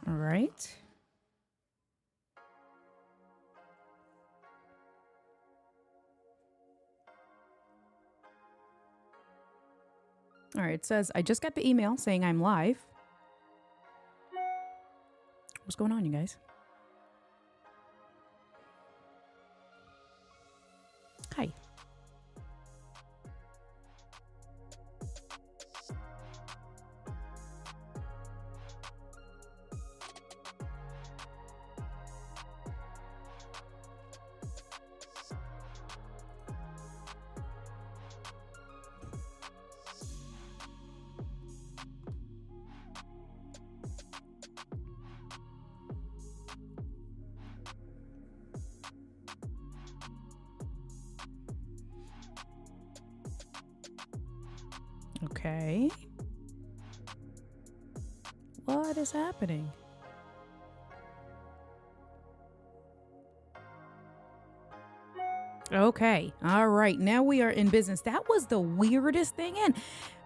All right. All right, it says, I just got the email saying I'm live. What's going on, you guys? Hi. Okay. What is happening? Okay. All right. Now we are in business. That was the weirdest thing. And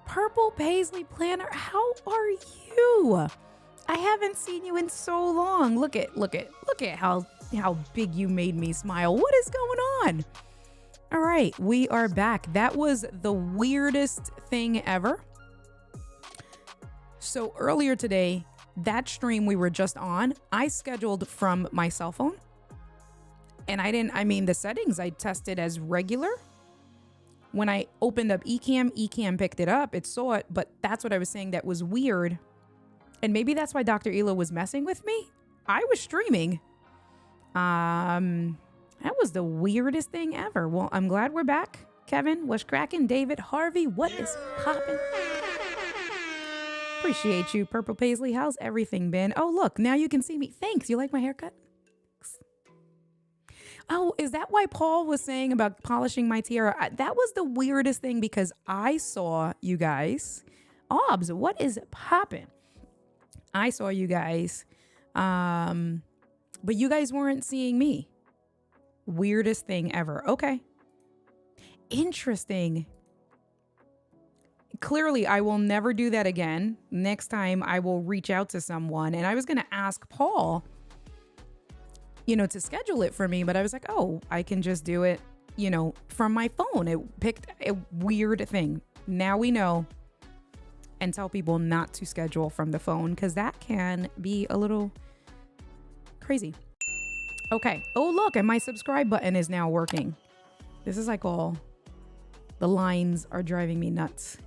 Purple Paisley Planner, how are you? I haven't seen you in so long. Look at how big you made me smile. What is going on? All right, we are back. That was the weirdest thing ever. So earlier today, that stream we were just on, I scheduled from my cell phone. And the settings I tested as regular. When I opened up Ecamm picked it up. It saw it, but that's what I was saying that was weird. And maybe that's why Dr. Ela was messing with me. I was streaming. That was the weirdest thing ever. Well, I'm glad we're back. Kevin, what's cracking? David, Harvey, what is popping? Appreciate you, Purple Paisley. How's everything been? Oh, look, now you can see me. Thanks. You like my haircut? Thanks. Oh, is that why Paul was saying about polishing my tiara? That was the weirdest thing because I saw you guys. Obs, what is popping? I saw you guys, but you guys weren't seeing me. Weirdest thing ever. Okay. Interesting. Clearly, I will never do that again. Next time, I will reach out to someone. And I was going to ask Paul, to schedule it for me. But I was like, oh, I can just do it, from my phone. It picked a weird thing. Now we know. And tell people not to schedule from the phone because that can be a little crazy. Okay. Oh, look, and my subscribe button is now working. This is like all the lines are driving me nuts.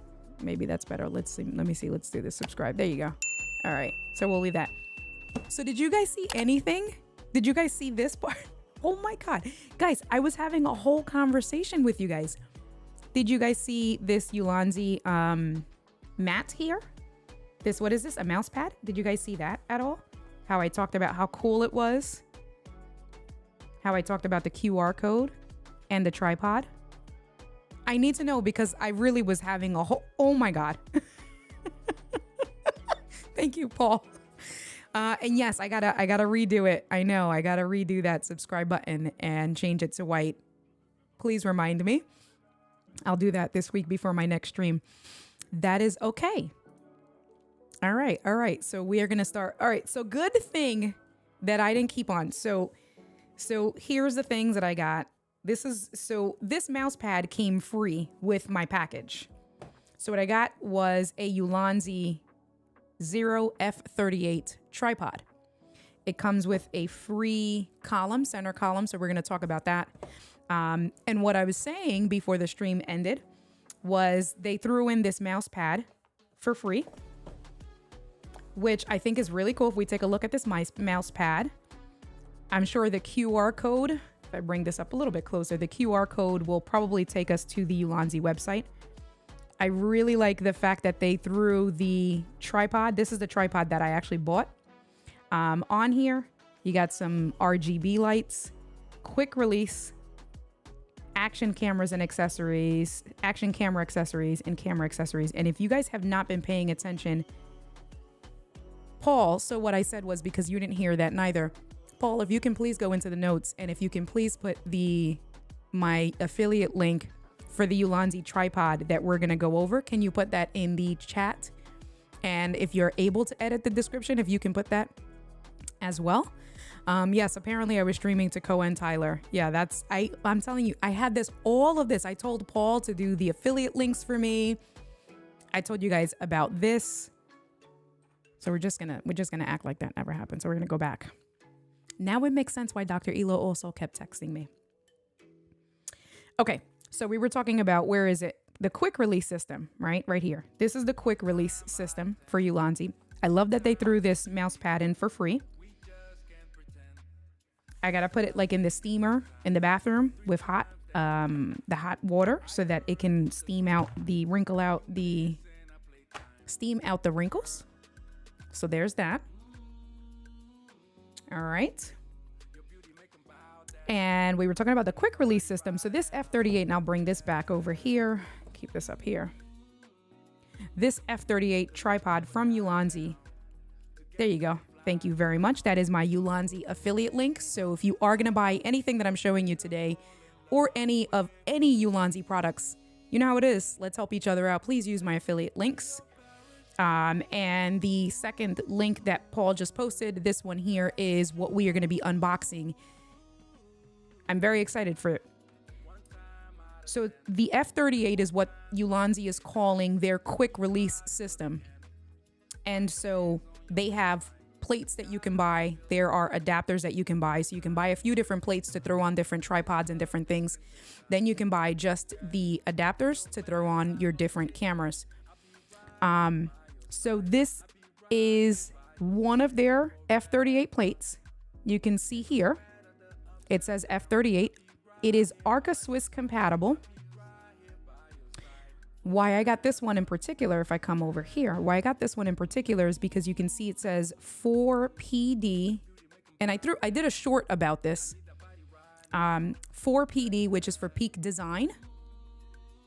Maybe that's better. Let's see. Let me see. Let's do this. Subscribe. There you go. All right. So we'll leave that. So did you guys see anything? Did you guys see this part? Oh my God. Guys, I was having a whole conversation with you guys. Did you guys see this Ulanzi mat here? What is this? A mouse pad? Did you guys see that at all? How I talked about how cool it was? How I talked about the QR code and the tripod? I need to know because I really was having a whole, oh my God. Thank you, Paul. And yes, I gotta redo it. I know I gotta redo that subscribe button and change it to white. Please remind me. I'll do that this week before my next stream. That is okay. All right. All right. So we are going to start. All right. So good thing that I didn't keep on. So here's the things that I got. This mouse pad came free with my package. So what I got was a Ulanzi F38 tripod. It comes with a free center column. So we're going to talk about that. And what I was saying before the stream ended was they threw in this mouse pad for free, which I think is really cool. If we take a look at this mouse pad, I'm sure the QR code, if I bring this up a little bit closer, the QR code will probably take us to the Ulanzi website. I really like the fact that they threw the tripod. This is the tripod that I actually bought. On here, you got some RGB lights, quick release, action cameras and accessories, action camera accessories and camera accessories. And if you guys have not been paying attention, Paul, so what I said was, because you didn't hear that neither, Paul, if you can please go into the notes and if you can please put my affiliate link for the Ulanzi tripod that we're going to go over. Can you put that in the chat? And if you're able to edit the description, if you can put that as well. Yes, apparently I was streaming to Cohen Tyler. Yeah, I'm telling you, I had all of this. I told Paul to do the affiliate links for me. I told you guys about this. So we're just gonna act like that never happened. So we're gonna go back. Now it makes sense why Dr. Elo also kept texting me. Okay, so we were talking about, where is it? The quick release system, right? Right here. This is the quick release system for Ulanzi. I love that they threw this mouse pad in for free. I gotta put it like in the steamer in the bathroom with the hot water so that it can steam out the wrinkles. So there's that. All right. And we were talking about the quick release system. So this F38, and I'll bring this back over here. Keep this up here. This F38 tripod from Ulanzi. There you go. Thank you very much. That is my Ulanzi affiliate link. So if you are going to buy anything that I'm showing you today, or any Ulanzi products, you know how it is. Let's help each other out. Please use my affiliate links. And the second link that Paul just posted, this one here, is what we are going to be unboxing. I'm very excited for it. So the F38 is what Ulanzi is calling their quick release system. And so they have plates that you can buy. There are adapters that you can buy. So you can buy a few different plates to throw on different tripods and different things. Then you can buy just the adapters to throw on your different cameras. So this is one of their F38 plates. You can see here, it says F38. It is Arca Swiss compatible. Why I got this one in particular, if I come over here, why I got this one in particular is because you can see it says 4PD. And I did a short about this. 4PD, which is for Peak Design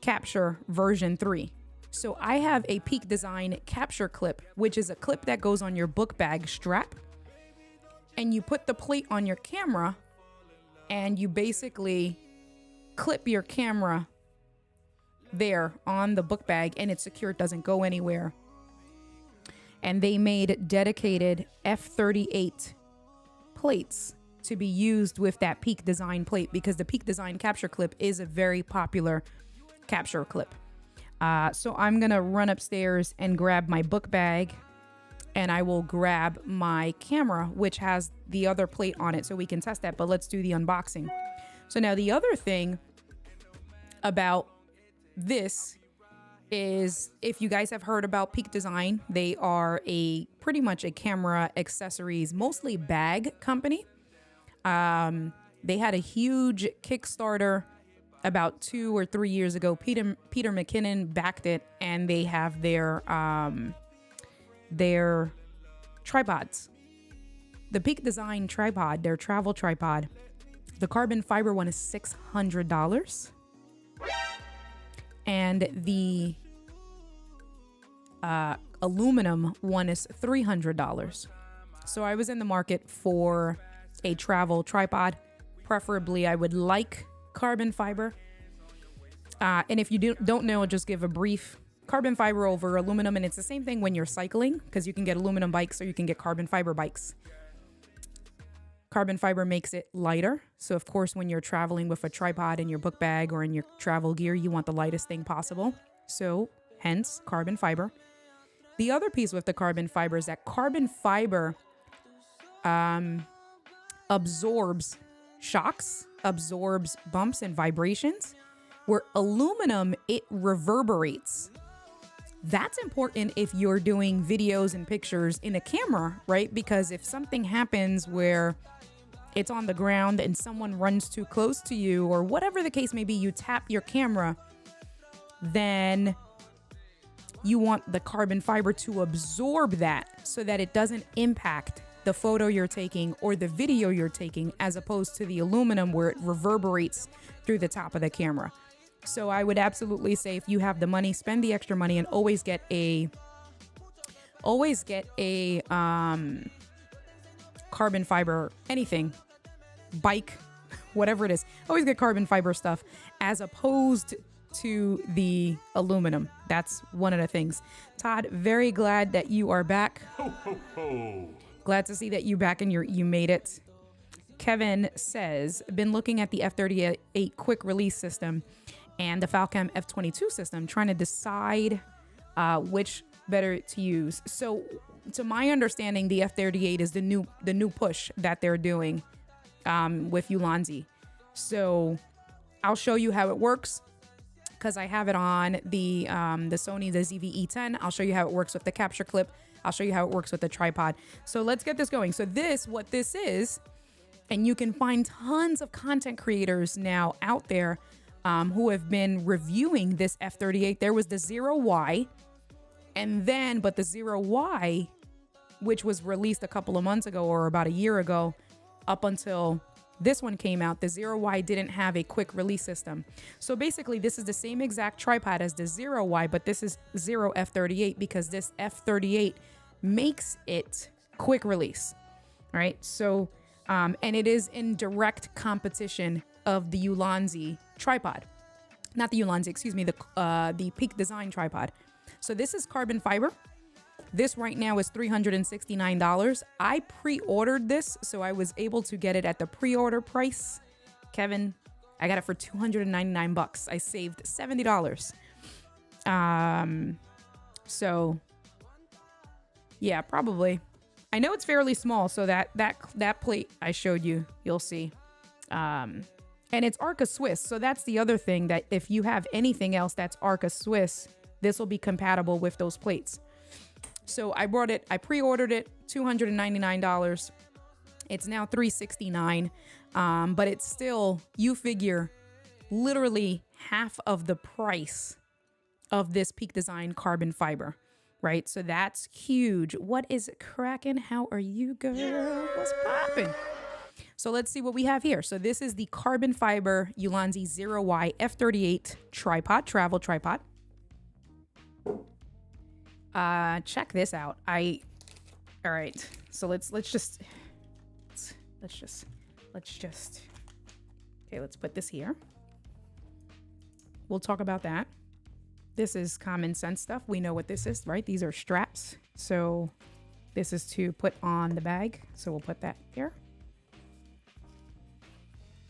Capture version 3. So I have a Peak Design capture clip, which is a clip that goes on your book bag strap. And you put the plate on your camera and you basically clip your camera there on the book bag, and it's secure. It doesn't go anywhere. And they made dedicated F38 plates to be used with that Peak Design plate, because the Peak Design capture clip is a very popular capture clip. So I'm gonna run upstairs and grab my book bag, and I will grab my camera, which has the other plate on it, so we can test that. But let's do the unboxing. So now the other thing about this is, if you guys have heard about Peak Design, they are pretty much a camera accessories, mostly bag company. They had a huge Kickstarter about 2 or 3 years ago. Peter McKinnon backed it, and they have their tripods. The Peak Design tripod, their travel tripod, the carbon fiber one is $600. And the aluminum one is $300. So I was in the market for a travel tripod. Preferably, I would like carbon fiber. And if you don't know, I'll just give a brief. Carbon fiber over aluminum, and it's the same thing when you're cycling, because you can get aluminum bikes or you can get carbon fiber bikes. Carbon fiber makes it lighter. So of course, when you're traveling with a tripod in your book bag or in your travel gear, you want the lightest thing possible. So hence carbon fiber. The other piece with the carbon fiber is that carbon fiber absorbs shocks, absorbs bumps and vibrations, where aluminum, it reverberates. That's important if you're doing videos and pictures in a camera, right? Because if something happens where it's on the ground and someone runs too close to you, or whatever the case may be, you tap your camera, then you want the carbon fiber to absorb that so that it doesn't impact the photo you're taking or the video you're taking, as opposed to the aluminum where it reverberates through the top of the camera. So I would absolutely say, if you have the money, spend the extra money and always get a carbon fiber, anything, bike, whatever it is. Always get carbon fiber stuff as opposed to the aluminum. That's one of the things. Todd, very glad that you are back. Ho, ho, ho. Glad to see that you back and you made it. Kevin says, been looking at the F38 quick release system and the Falcam F22 system, trying to decide which better to use. So to my understanding, the F38 is the new push that they're doing with Ulanzi. So I'll show you how it works because I have it on the Sony, the ZV-E10. I'll show you how it works with the capture clip. I'll show you how it works with the tripod. So let's get this going. So what this is, and you can find tons of content creators now out there who have been reviewing this F38. There was the 0Y, but the 0Y, which was released a couple of months ago or about a year ago, up until this one came out, the 0Y didn't have a quick release system. So basically, this is the same exact tripod as the 0Y, but this is 0 F38 because this F38 makes it quick release. All right. So, and it is in direct competition of the Ulanzi tripod. Not the Ulanzi, excuse me, the Peak Design tripod. So this is carbon fiber. This right now is $369. I pre-ordered this, so I was able to get it at the pre-order price. Kevin, I got it for $299. I saved $70. So yeah, probably. I know it's fairly small, so that plate I showed you, you'll see. And it's Arca Swiss, so that's the other thing, that if you have anything else that's Arca Swiss, this will be compatible with those plates. So I pre-ordered it, $299. It's now $369, but it's still, you figure, literally half of the price of this Peak Design carbon fiber, right? So that's huge. What is cracking? How are you, girl? What's popping? So let's see what we have here. So this is the carbon fiber Ulanzi 0Y F38 tripod, travel tripod. Check this out. All right. So let's just, okay, let's put this here. We'll talk about that. This is common sense stuff. We know what this is, right? These are straps. So this is to put on the bag. So we'll put that here.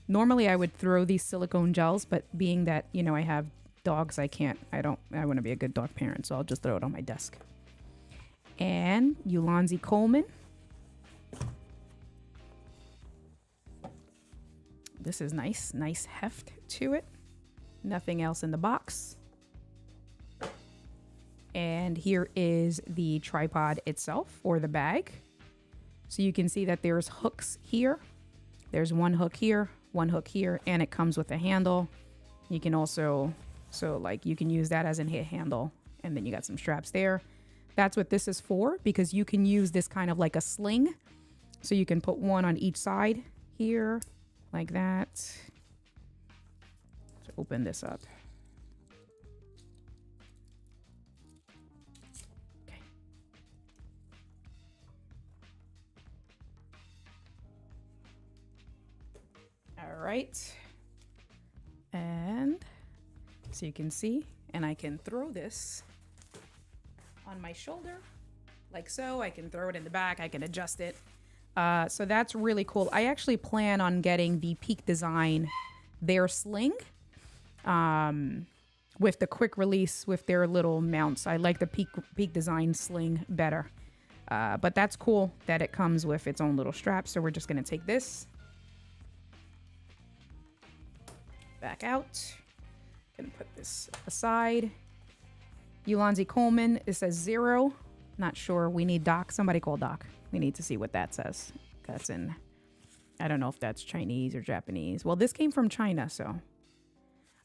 Normally I would throw these silicone gels, but being that, you know, I have dogs, I want to be a good dog parent, so I'll just throw it on my desk. And Ulanzi Coleman. This is nice heft to it. Nothing else in the box. And here is the tripod itself, or the bag. So you can see that there's hooks here. There's one hook here, and it comes with a handle. You can also, you can use that as a handle, and then you got some straps there. That's what this is for, because you can use this kind of like a sling. So you can put one on each side here, like that. So open this up. Okay. All right. And so you can see, and I can throw this on my shoulder like so. I can throw it in the back. I can adjust it. So that's really cool. I actually plan on getting the Peak Design, their sling, with the quick release with their little mounts. I like the Peak Design sling better. But that's cool that it comes with its own little strap. So we're just going to take this back out. Gonna put this aside. Ulanzi Coleman, it says 0. Not sure. We need Doc. Somebody call Doc. We need to see what that says. That's in, I don't know if that's Chinese or Japanese. Well, this came from China, so.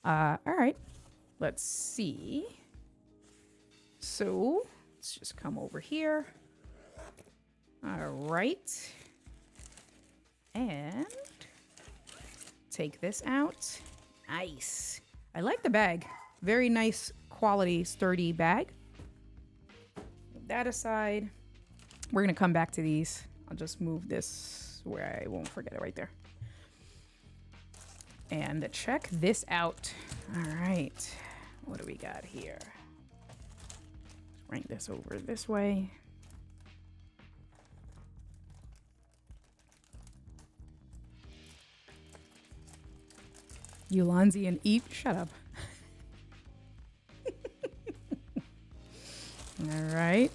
All right. Let's see. So let's just come over here. All right. And take this out. Nice. I like the bag. Very nice quality, sturdy bag. Move that aside. We're going to come back to these. I'll just move this where I won't forget it right there. And check this out. All right. What do we got here? Bring this over this way. Ulanzi and eat. Shut up. All right.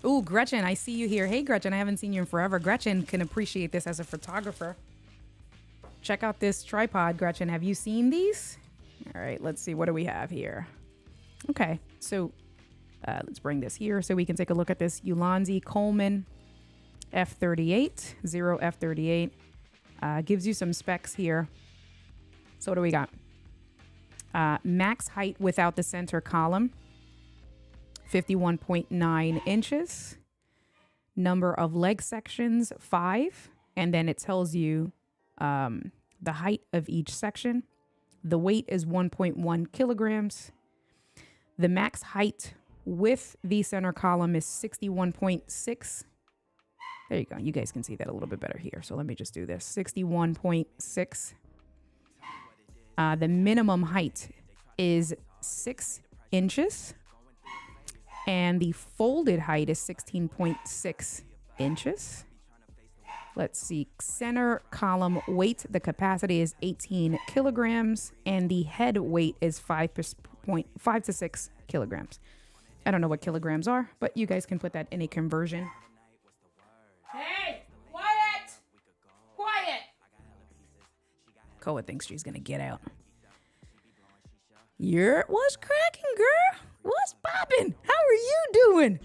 Ooh, Gretchen, I see you here. Hey, Gretchen, I haven't seen you in forever. Gretchen can appreciate this as a photographer. Check out this tripod, Gretchen. Have you seen these? All right, let's see. What do we have here? Okay, so let's bring this here so we can take a look at this Ulanzi Coleman F38, 0 F38. Gives you some specs here. So what do we got? Max height without the center column, 51.9 inches. Number of leg sections, 5. And then it tells you the height of each section. The weight is 1.1 kilograms. The max height with the center column is 61.6. There you go. You guys can see that a little bit better here. So let me just do this. 61.6. The minimum height is 6 inches. And the folded height is 16.6 inches. Let's see. Center column weight, the capacity is 18 kilograms. And the head weight is 5 to 6 kilograms. I don't know what kilograms are, but you guys can put that in a conversion. Hey, quiet! Quiet! Koa thinks she's gonna get out. What's cracking, girl? What's popping? How are you doing?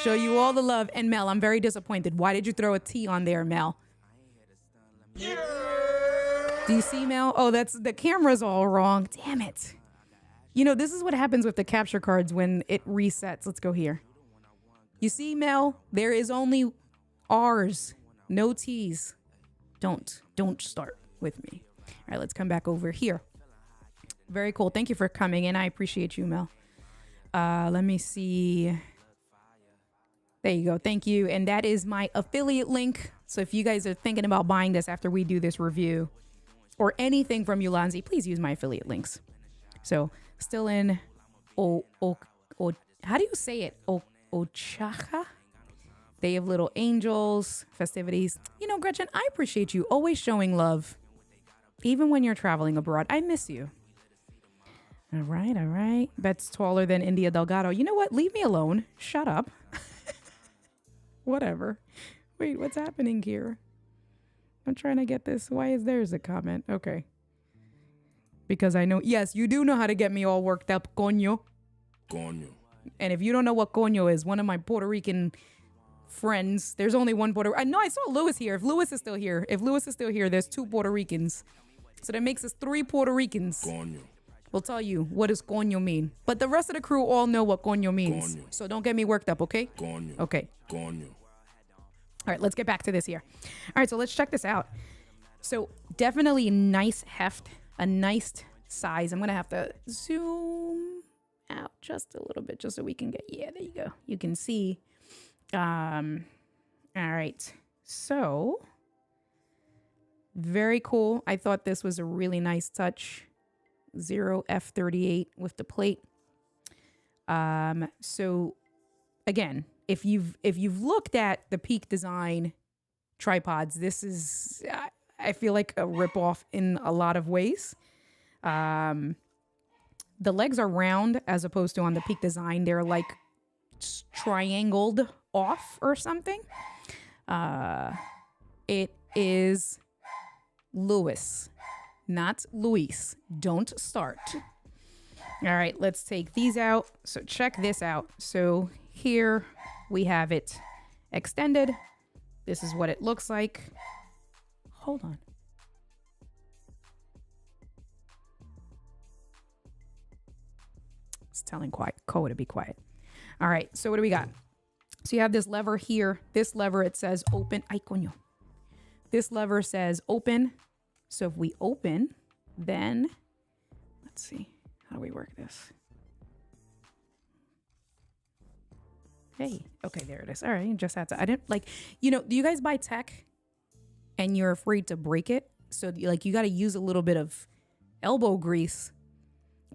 Show you all the love. And Mel, I'm very disappointed. Why did you throw a T on there, Mel? Do you see, Mel? Oh, the camera's all wrong. Damn it. You know, this is what happens with the capture cards when it resets. Let's go here. You see, Mel? There is only R's, no T's. Don't start with me. All right, let's come back over here. Very cool. Thank you for coming in. I appreciate you, Mel. Let me see. There you go. Thank you. And that is my affiliate link. So if you guys are thinking about buying this after we do this review or anything from Ulanzi, please use my affiliate links. So still in how do you say it? Oaxaca? Day of Little Angels, festivities. You know, Gretchen, I appreciate you always showing love, even when you're traveling abroad. I miss you. All right, all right. Bet's taller than India Delgado. You know what? Leave me alone. Shut up. Whatever. Wait, what's happening here? I'm trying to get this. Why is there's a comment? Okay. Because I know, yes, you do know how to get me all worked up, coño. Coño. And if you don't know what coño is, one of my Puerto Rican friends, there's only one I know I saw Lewis here. If Lewis is still here, there's 2 Puerto Ricans. So that makes us 3 Puerto Ricans. Coño. We'll tell you what does coño mean. But the rest of the crew all know what coño means. Coño. So don't get me worked up, okay? Coño. Okay. Coño. All right, let's get back to this here. All right, so let's check this out. So definitely a nice heft, a nice size. I'm going to have to zoom out just a little bit just so we can get, yeah, there you go. You can see. All right, so very cool. I thought this was a really nice touch. 0 F38 with the plate. So again, if you've looked at the Peak Design tripods, this is, I feel like a ripoff in a lot of ways. The legs are round as opposed to on the Peak Design. They're like triangled off or something. It is Lewis, not Luis. Don't start. All right, let's take these out. So check this out. So here we have it extended. This is what it looks like. Hold on. It's telling Koa to be quiet. All right, so what do we got? So you have this lever here. This lever, it says open. Ay, coño. This lever says open. So if we open, then let's see. How do we work this? Hey, okay, there it is. All right, you just had to, I didn't like, you know, do you guys buy tech and you're afraid to break it? So like you got to use a little bit of elbow grease,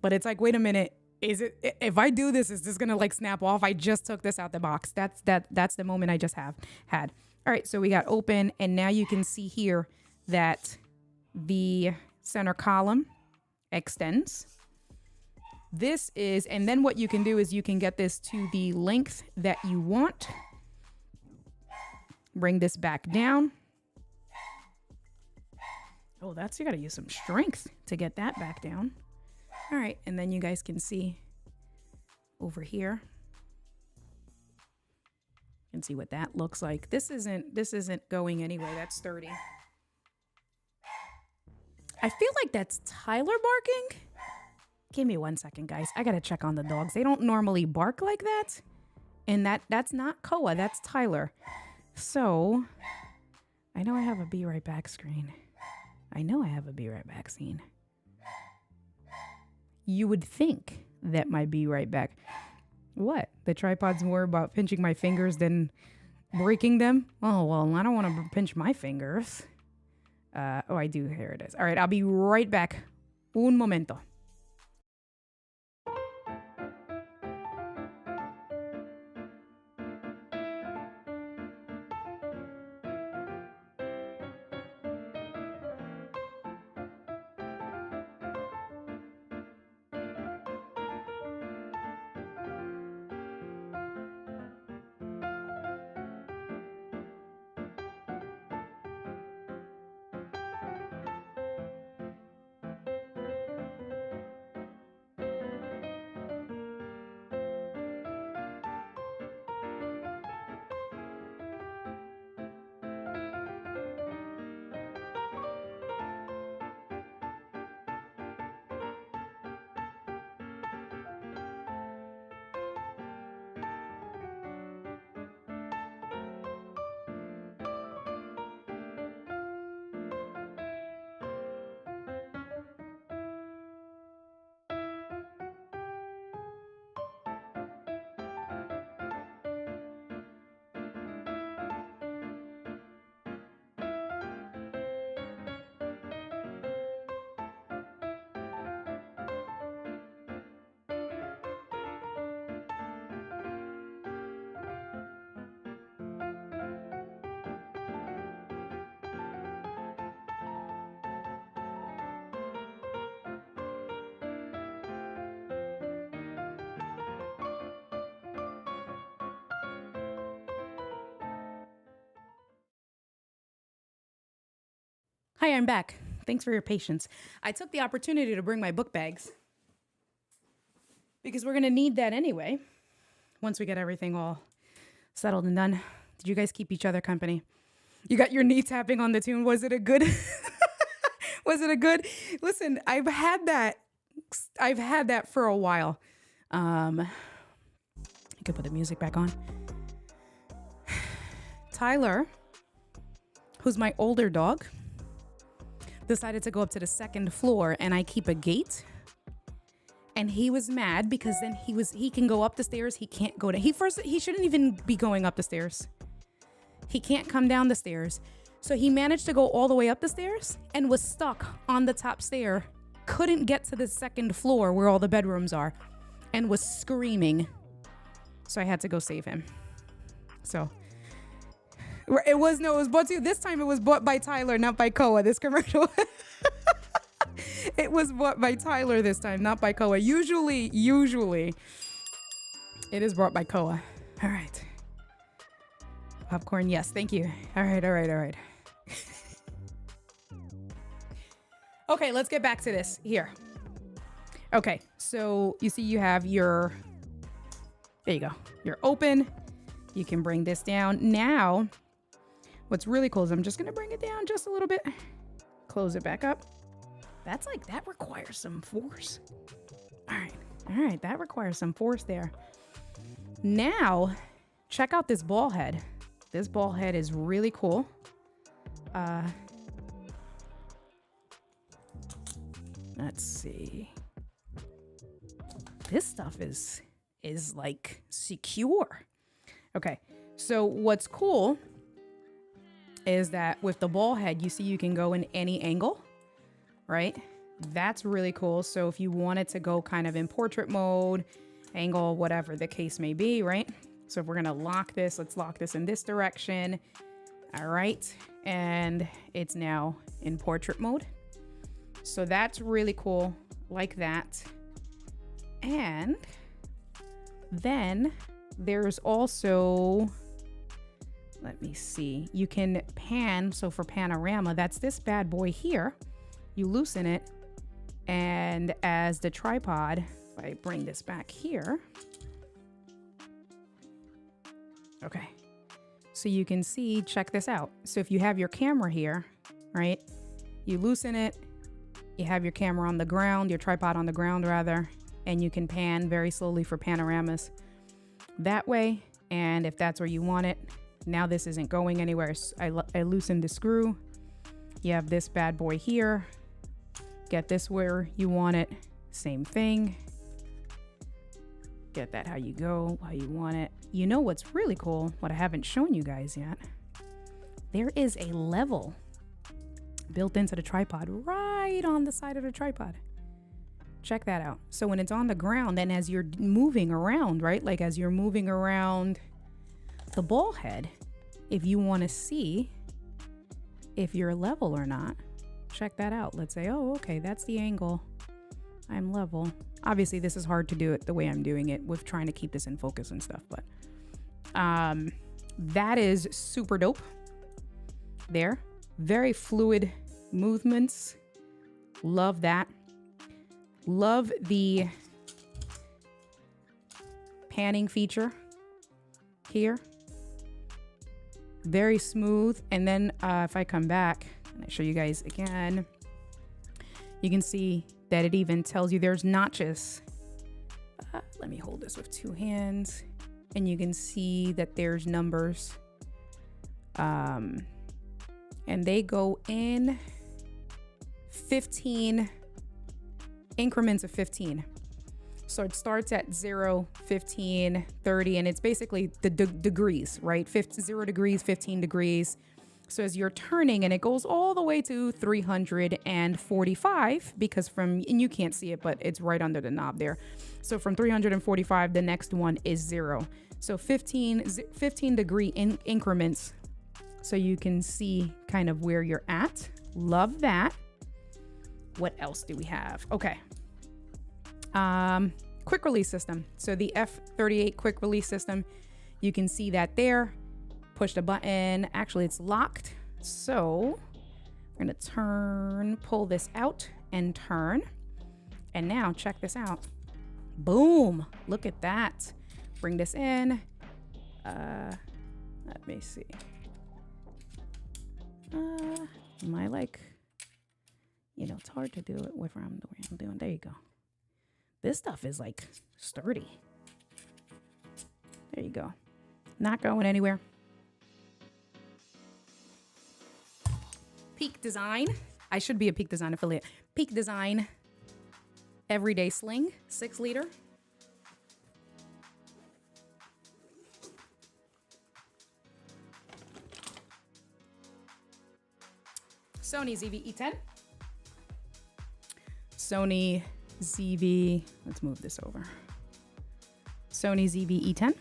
but it's like, wait a minute. Is it, if I do this, is this going to like snap off? I just took this out the box. That's the moment I just had. All right, so we got open, and now you can see here that the center column extends. This is, and then what you can do is you can get this to the length that you want. Bring this back down. Oh, that's, you gotta use some strength to get that back down. All right, and then you guys can see over here. You can see what that looks like. This isn't going anywhere. That's sturdy. I feel like that's Tyler barking. Give me 1 second, guys. I gotta check on the dogs. They don't normally bark like that. And that's not Koa, that's Tyler. So, I know I have a be right back screen. I know I have a be right back scene. You would think that my be right back. What? The tripod's more about pinching my fingers than breaking them? Oh, well, I don't want to pinch my fingers. Oh, I do. Here it is. All right, I'll be right back. Un momento. Hi, I'm back. Thanks for your patience. I took the opportunity to bring my book bags because we're going to need that anyway once we get everything all settled and done. Did you guys keep each other company? You got your knee tapping on the tune. Was it a good? Was it a good? Listen, I've had that for a while. I could put the music back on. Tyler, who's my older dog, decided to go up to the second floor, and I keep a gate. And he was mad because then he can go up the stairs. He can't go down. He shouldn't even be going up the stairs. He can't come down the stairs. So he managed to go all the way up the stairs and was stuck on the top stair. Couldn't get to the second floor where all the bedrooms are and was screaming. So I had to go save him. So it was bought to you. This time it was bought by Tyler, not by Koa, this commercial. It was bought by Tyler this time, not by Koa. Usually it is brought by Koa. All right. Popcorn, yes, thank you. All right. Okay, let's get back to this here. Okay, so you see you have there you go. You're open. You can bring this down. Now, what's really cool is I'm just gonna bring it down just a little bit. Close it back up. That requires some force. All right, that requires some force there. Now, check out this ball head. This ball head is really cool. Let's see. This stuff is like secure. Okay, so what's cool is that with the ball head, you see you can go in any angle, right? That's really cool. So if you wanted to go kind of in portrait mode, angle, whatever the case may be, right? So if we're gonna lock this, let's lock this in this direction. All right. And it's now in portrait mode. So that's really cool, like that. And then there's also, let me see, you can pan. So for panorama, that's this bad boy here. You loosen it, and as the tripod, if I bring this back here, okay, so you can see, check this out. So if you have your camera here, right, you loosen it, you have your camera on the ground, your tripod on the ground rather, and you can pan very slowly for panoramas that way. And if that's where you want it, now this isn't going anywhere. So I loosened the screw. You have this bad boy here. Get this where you want it. Same thing. Get that how you want it. You know what's really cool, what I haven't shown you guys yet? There is a level built into the tripod right on the side of the tripod. Check that out. So when it's on the ground, then as you're moving around, right? Like as you're moving around the ball head, if you want to see if you're level or not, check that out. Let's say, oh, okay, that's the angle. I'm level. Obviously, this is hard to do it the way I'm doing it with trying to keep this in focus and stuff, but that is super dope. There. Very fluid movements. Love that. Love the panning feature here. Very smooth. And then if I come back and I show you guys again, you can see that it even tells you there's notches. Let me hold this with two hands. And you can see that there's numbers. And they go in 15 increments of 15. So it starts at 0, 15, 30, and it's basically the degrees, right? 0 degrees, 15 degrees. So as you're turning, and it goes all the way to 345, because and you can't see it, but it's right under the knob there. So from 345, the next one is 0. So 15 degree increments. So you can see kind of where you're at. Love that. What else do we have? Okay. Quick release system. So the F38 quick release system, you can see that there. Push the button. Actually, it's locked. So we're going to pull this out and turn. And now check this out. Boom. Look at that. Bring this in. Let me see. Am I like, it's hard to do it with what I'm doing. There you go. This stuff is like sturdy. There you go. Not going anywhere. Peak Design. I should be a Peak Design affiliate. Peak Design Everyday Sling, 6 liter. Sony ZV-E10. Sony ZV, let's move this over. Sony ZV-E10.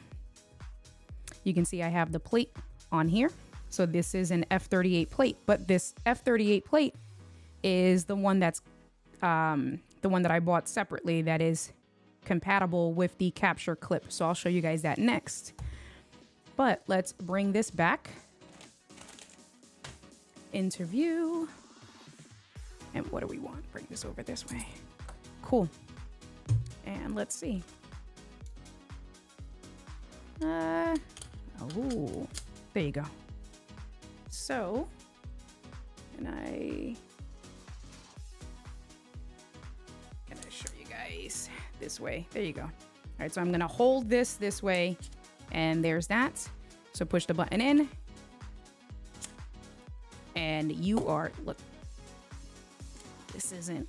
You can see I have the plate on here. So this is an F38 plate, but this F38 plate is the one that's the one that I bought separately that is compatible with the capture clip. So I'll show you guys that next. But let's bring this back into view. And what do we want? Bring this over this way. Cool. And let's see. Oh, there you go. So, can I show you guys this way? There you go. All right, so I'm gonna hold this way, and there's that. So push the button in, and look, this isn't,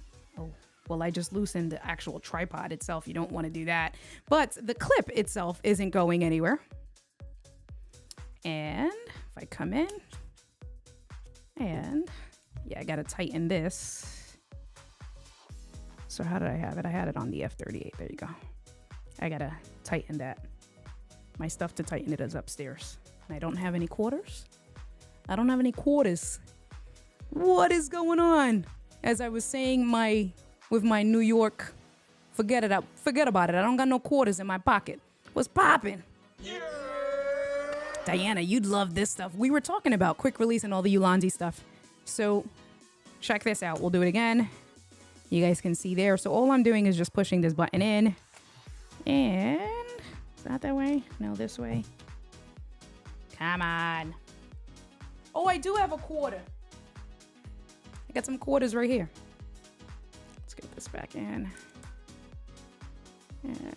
well, I just loosened the actual tripod itself. You don't want to do that. But the clip itself isn't going anywhere. And if I come in, and yeah, I got to tighten this. So how did I have it? I had it on the F38. There you go. I got to tighten that. My stuff to tighten it is upstairs. And I don't have any quarters. I don't have any quarters. What is going on? As I was saying with my New York, forget about it. I don't got no quarters in my pocket. What's popping? Yeah. Diana, you'd love this stuff. We were talking about quick release and all the Ulanzi stuff. So check this out. We'll do it again. You guys can see there. So all I'm doing is just pushing this button in. And is that way? No, this way. Come on. Oh, I do have a quarter. I got some quarters right here. Let's get this back in. And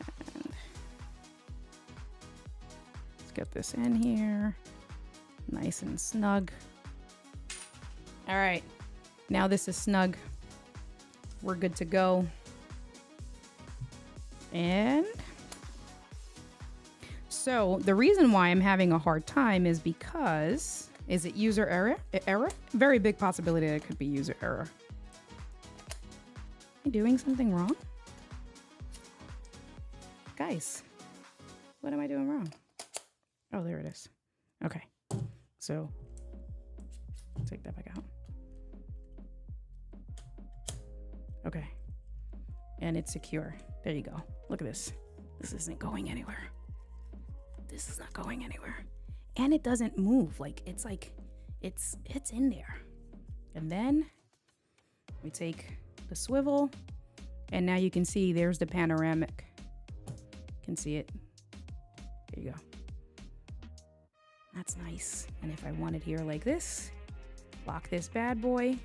let's get this in here. Nice and snug. All right. Now this is snug. We're good to go. And so the reason why I'm having a hard time is because, is it user error? Very big possibility that it could be user error. Am I doing something wrong? Guys, what am I doing wrong? Oh, there it is. Okay. So take that back out. Okay. And it's secure. There you go. Look at this. This isn't going anywhere. This is not going anywhere. And it doesn't move. It's in there. And then we take the swivel, and now you can see there's the panoramic. You can see it. There you go. That's nice. And if I want it here like this, lock this bad boy.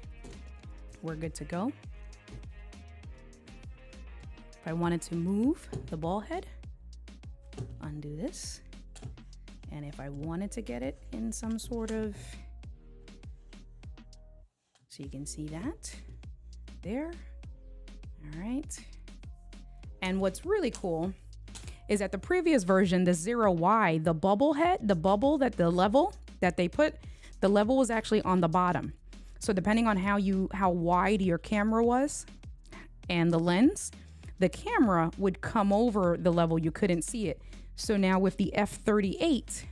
We're good to go. If I wanted to move the ball head, undo this. And if I wanted to get it in some sort of, so you can see that there. All right. And what's really cool is that the previous version, the 0Y, the bubble head, the level that they put, the level was actually on the bottom. So depending on how wide your camera was and the lens, the camera would come over the level. You couldn't see it. So now with the F38,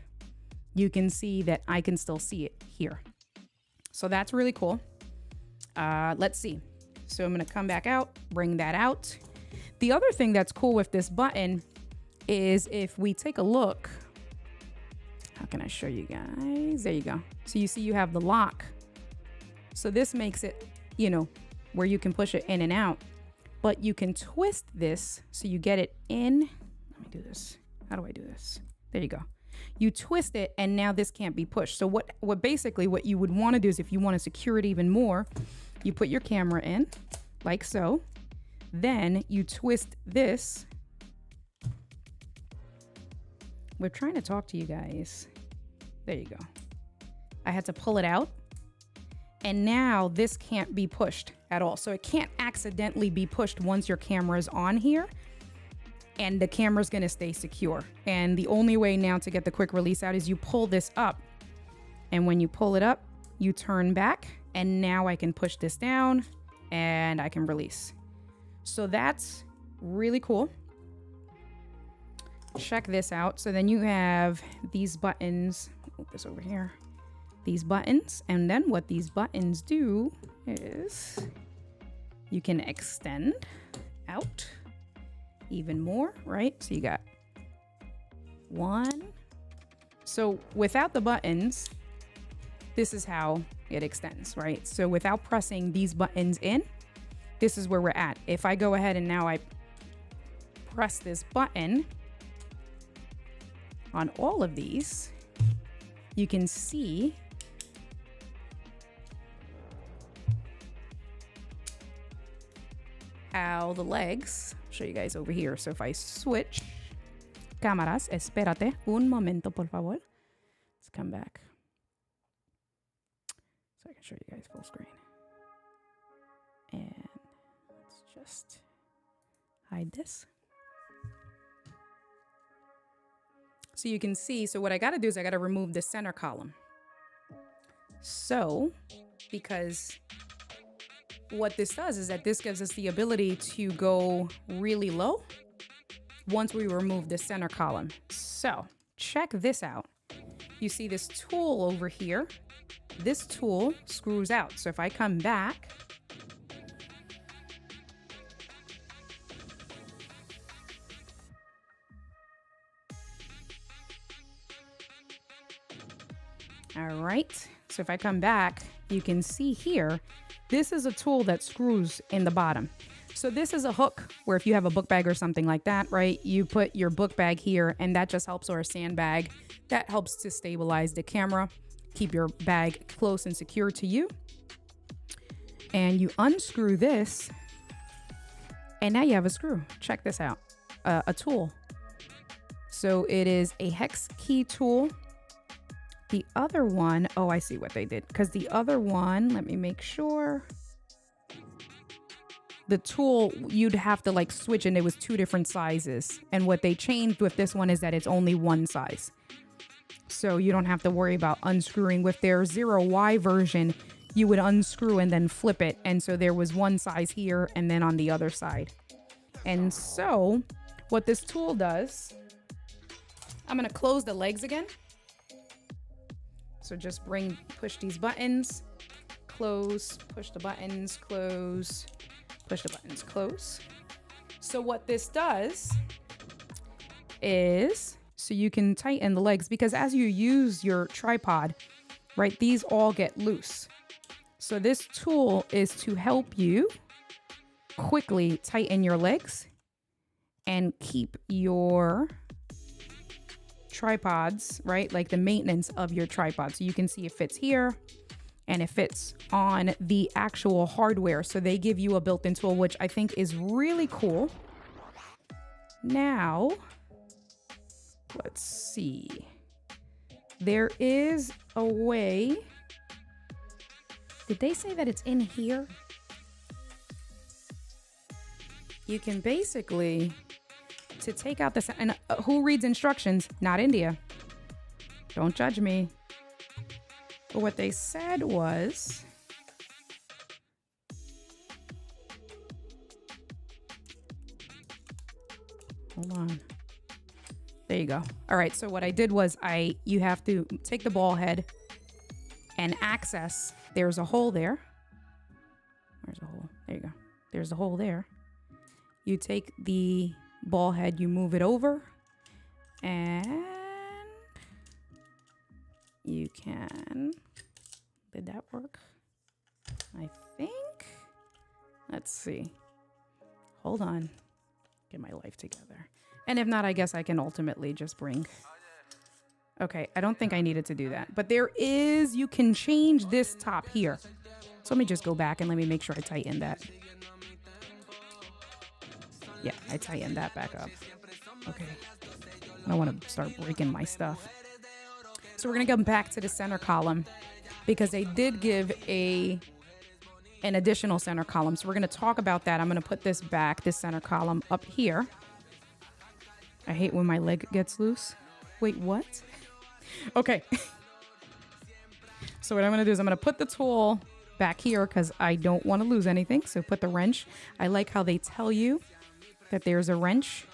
you can see that I can still see it here. So that's really cool. Let's see. So I'm going to come back out, bring that out. The other thing that's cool with this button is if we take a look, how can I show you guys? There you go. So you see you have the lock. So this makes it, where you can push it in and out. But you can twist this so you get it in. Let me do this. How do I do this? There you go. You twist it and now this can't be pushed. So what you would want to do is, if you want to secure it even more, you put your camera in like so. Then you twist this. We're trying to talk to you guys. There you go. I had to pull it out. And now this can't be pushed at all. So it can't accidentally be pushed once your camera is on here, and the camera's gonna stay secure. And the only way now to get the quick release out is you pull this up. And when you pull it up, you turn back, and now I can push this down and I can release. So that's really cool. Check this out. So then you have these buttons. Move this over here. These buttons, and then what these buttons do is you can extend out even more, right? So you got one. So without the buttons, this is how it extends, right? So without pressing these buttons in, this is where we're at. If I go ahead and now I press this button on all of these, you can see how the legs, I'll show you guys over here. So if I switch cámaras, espérate un momento, por favor. Let's come back so I can show you guys full screen. And let's just hide this. So you can see, so what I got to do is I got to remove the center column. So, because what this does is that this gives us the ability to go really low once we remove the center column. So check this out. You see this tool over here this tool screws out. So if I come back, all right. So if I come back, you can see here, this is a tool that screws in the bottom. So this is a hook where if you have a book bag or something like that, right, you put your book bag here and that just helps, or a sandbag, that helps to stabilize the camera, keep your bag close and secure to you. And you unscrew this and now you have a screw. Check this out, a tool. So it is a hex key tool. The other one, oh, I see what they did. Because the other one, let me make sure. The tool, you'd have to like switch and it was 2 different sizes. And what they changed with this one is that it's only 1 size. So you don't have to worry about unscrewing. With their 0Y version, you would unscrew and then flip it. And so there was 1 size here and then on the other side. And so what this tool does, I'm going to close the legs again. So just push these buttons, close, push the buttons, close, push the buttons, close. So what this does is, so you can tighten the legs, because as you use your tripod, right, these all get loose. So this tool is to help you quickly tighten your legs and keep your tripods, right? Like the maintenance of your tripod. So you can see it fits here and it fits on the actual hardware. So they give you a built-in tool, which I think is really cool. Now, let's see. There is a way. Did they say that it's in here? You can basically, to take out this, and who reads instructions? Not India. Don't judge me. But what they said was, hold on. There you go. All right. So what I did was you have to take the ball head and access. There's a hole there. Where's the hole? There you go. There's a hole there. You take the ball head, you move it over, and you can, did that work? I think, let's see. Hold on. Get my life together. And if not, I guess I can ultimately just bring, okay, I don't think I needed to do that, but there is, you can change this top here. So let me just go back and let me make sure I tighten that. Yeah, I tightened that back up. Okay. I don't want to start breaking my stuff. So we're going to come back to the center column because they did give an additional center column. So we're going to talk about that. I'm going to put this back, this center column up here. I hate when my leg gets loose. Wait, what? Okay. So what I'm going to do is I'm going to put the tool back here because I don't want to lose anything. So put the wrench. I like how they tell you that there's a wrench.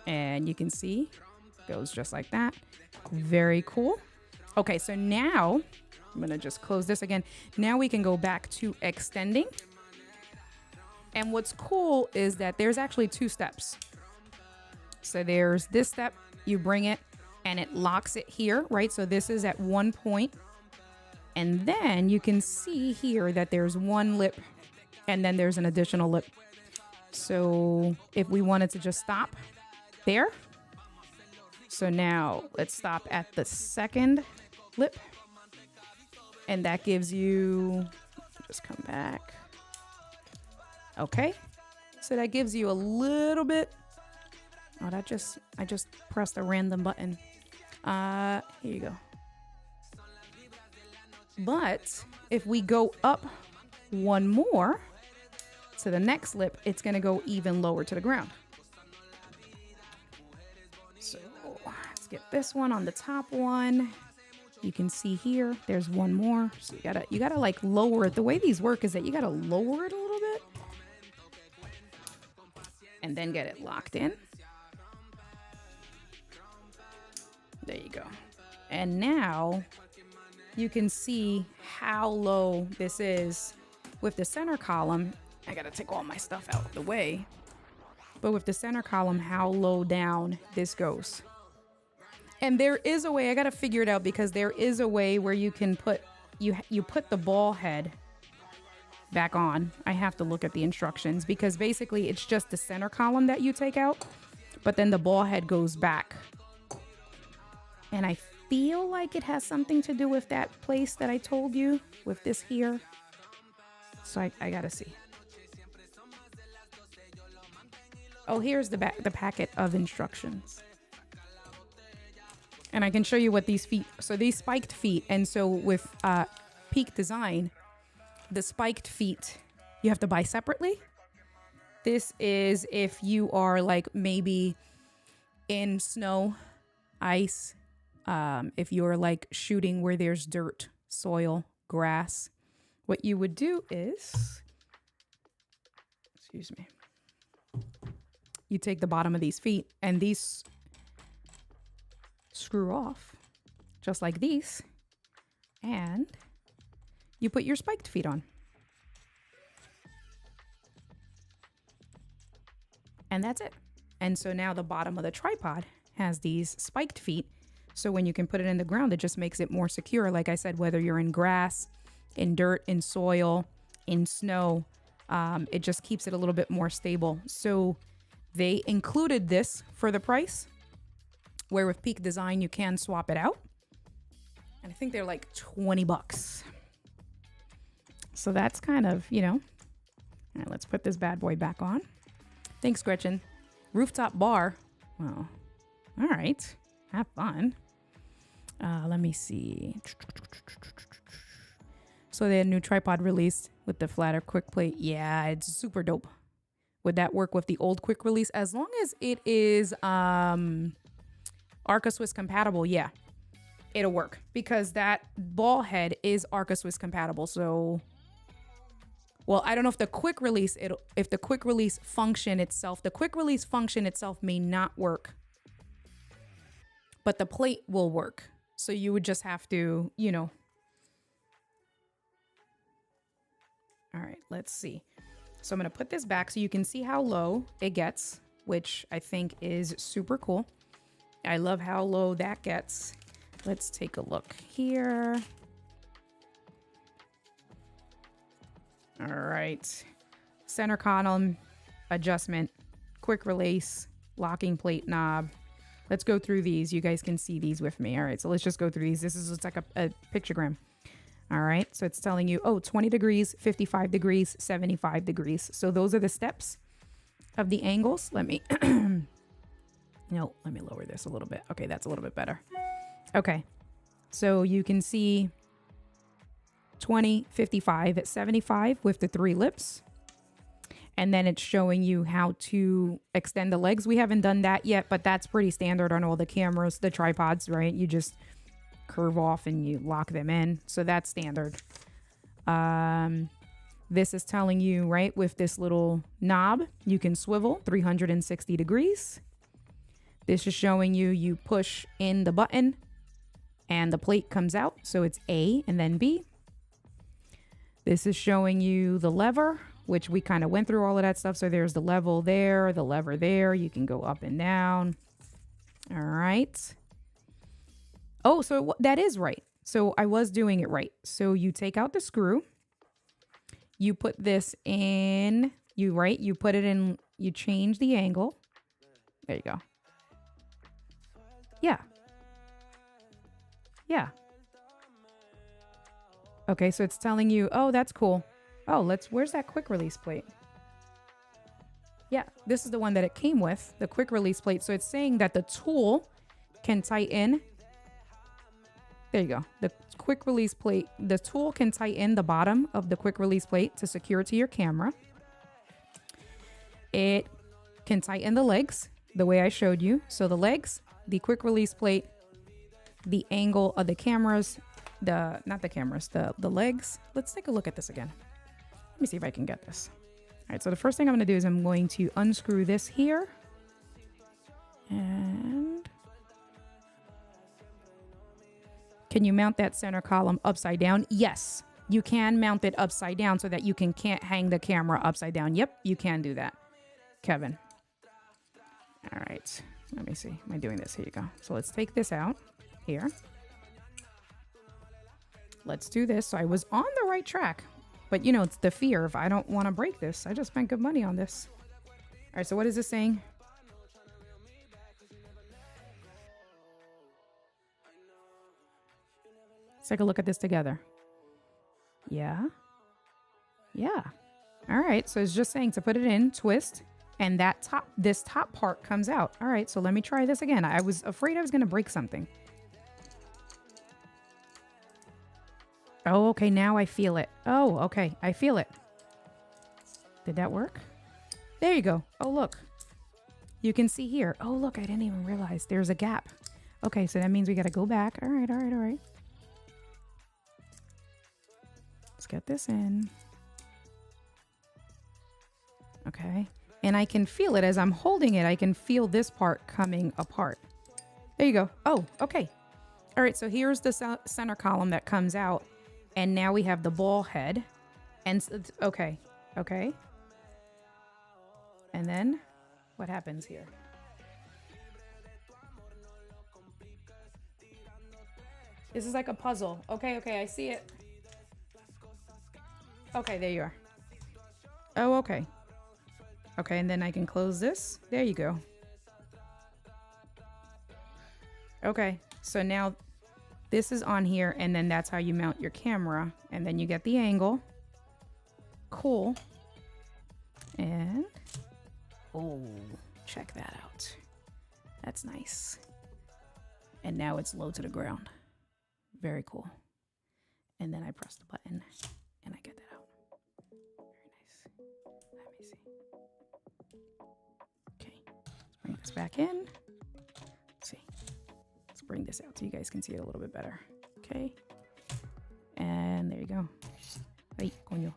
And you can see it goes just like that. Very cool. Okay, so now I'm going to just close this again. Now we can go back to extending. And what's cool is that there's actually 2 steps. So there's this step, you bring it and it locks it here, right? So this is at one point. And then you can see here that there's 1 lip and then there's an additional lip. So if we wanted to just stop there. So now let's stop at the 2nd lip. And that gives you, just come back. Okay. So that gives you a little bit. Oh, I just pressed a random button. Here you go. But if we go up 1 more to the next lip, it's going to go even lower to the ground. So let's get this one on the top one. You can see here, there's 1 more. So you gotta like lower it. The way these work is that you gotta lower it a little bit and then get it locked in. There you go. And now you can see how low this is with the center column. I gotta take all my stuff out of the way. But with the center column, how low down this goes. And there is a way, I gotta figure it out, because there is a way where you can put, you put the ball head back on. I have to look at the instructions, because basically it's just the center column that you take out, but then the ball head goes back. And I feel like it has something to do with that place that I told you, with this here. So I gotta see. Oh, here's the packet of instructions. And I can show you what these feet, so these spiked feet. And so with Peak Design, the spiked feet, you have to buy separately. This is if you are like maybe in snow, ice, if you're like shooting where there's dirt, soil, grass, what you would do is, excuse me, you take the bottom of these feet and these screw off just like these, and you put your spiked feet on. And that's it. And so now the bottom of the tripod has these spiked feet. So when you can put it in the ground, it just makes it more secure. Like I said, whether you're in grass, in dirt, in soil, in snow, it just keeps it a little bit more stable. So they included this for the price, where with Peak Design, you can swap it out. And I think they're like 20 bucks. So that's kind of, you know. All right, let's put this bad boy back on. Thanks, Gretchen. Rooftop bar. Well, all right. Have fun. Let me see. So they had a new tripod released with the flatter quick plate. Yeah, it's super dope. Would that work with the old quick release? As long as it is Arca Swiss compatible, yeah, it'll work, because that ball head is Arca Swiss compatible. So, well, I don't know if the quick release, if the quick release function itself may not work, but the plate will work. So you would just have to, you know. All right, let's see. So I'm going to put this back so you can see how low it gets, which I think is super cool. I love how low that gets. Let's take a look here. All right. Center column, adjustment, quick release, locking plate knob. Let's go through these. You guys can see these with me. All right, so let's just go through these. This is, it's like a pictogram. All right, so it's telling you, oh, 20 degrees, 55 degrees, 75 degrees. So those are the steps of the angles. Let me, no, let me lower this a little bit. Okay, that's a little bit better. Okay, so you can see 20, 55 at 75 with the 3 lips. And then it's showing you how to extend the legs. We haven't done that yet, but that's pretty standard on all the cameras, the tripods, right? You just curve off and you lock them in. So that's standard. This is telling you, right, with this little knob, you can swivel 360 degrees. This is showing you, you push in the button and the plate comes out. So it's A and then B. This is showing you the lever, which we kind of went through all of that stuff. So there's the level there, the lever there. You can go up and down. All right. Oh, so that is right. So I was doing it right. So you take out the screw. You put this in, you put it in, you change the angle. There you go. Yeah. Yeah. Okay, so it's telling you, oh, that's cool. Oh, where's that quick release plate? Yeah, this is the one that it came with, the quick release plate. So it's saying that the tool can tighten. There you go. The quick release plate, the tool can tighten the bottom of the quick release plate to secure it to your camera. It can tighten the legs the way I showed you. So the legs, the quick release plate, the angle of the cameras, not the cameras, the legs. Let's take a look at this again. Let me see if I can get this. All right, so the first thing I'm going to do is I'm going to unscrew this here. And Can you mount that center column upside down? Yes, you can mount it upside down so that you can't hang the camera upside down. Yep, you can do that, Kevin. All right, let me see. Am I doing this? Here you go. So let's take this out here. Let's do this. So I was on the right track, but you know, it's the fear of I don't want to break this. I just spent good money on this. All right, so what is this saying? Let's take a look at this together. Yeah. Yeah. All right. So it's just saying to put it in, twist, and this top part comes out. All right. So let me try this again. I was afraid I was going to break something. Oh, okay. Now I feel it. Oh, okay. I feel it. Did that work? There you go. Oh, look. You can see here. Oh, look. I didn't even realize there's a gap. Okay. So that means we got to go back. All right. All right. All right. Let's get this in. Okay. And I can feel it as I'm holding it. I can feel this part coming apart. There you go. Oh, okay. All right. So here's the center column that comes out. And now we have the ball head. And okay. Okay. And then what happens here? This is like a puzzle. Okay. Okay. I see it. Okay, there you are. Oh, okay. Okay, and then I can close this. There you go. Okay, so now this is on here, and then that's how you mount your camera. And then you get the angle. Cool. And, oh, check that out. That's nice. And now it's low to the ground. Very cool. And then I press the button, and I get that out. Let me see. Okay, let's bring this back in. Let's see. Let's bring this out so you guys can see it a little bit better. Okay. And there you go. Ay, coño.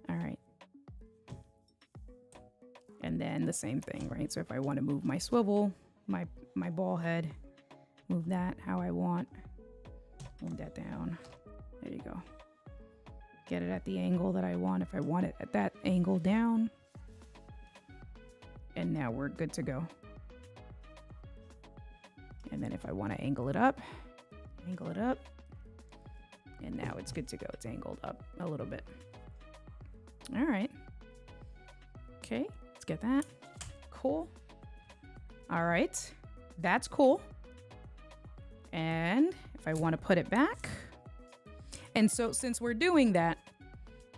All right. And then the same thing, right? So if I want to move my swivel, my ball head, move that how I want. Move that down. There you go. Get it at the angle that I want. If I want it at that angle down. And now we're good to go. And then if I want to angle it up. And now it's good to go. It's angled up a little bit. All right. Okay, let's get that. Cool. All right, that's cool. And if I want to put it back. And so since we're doing that,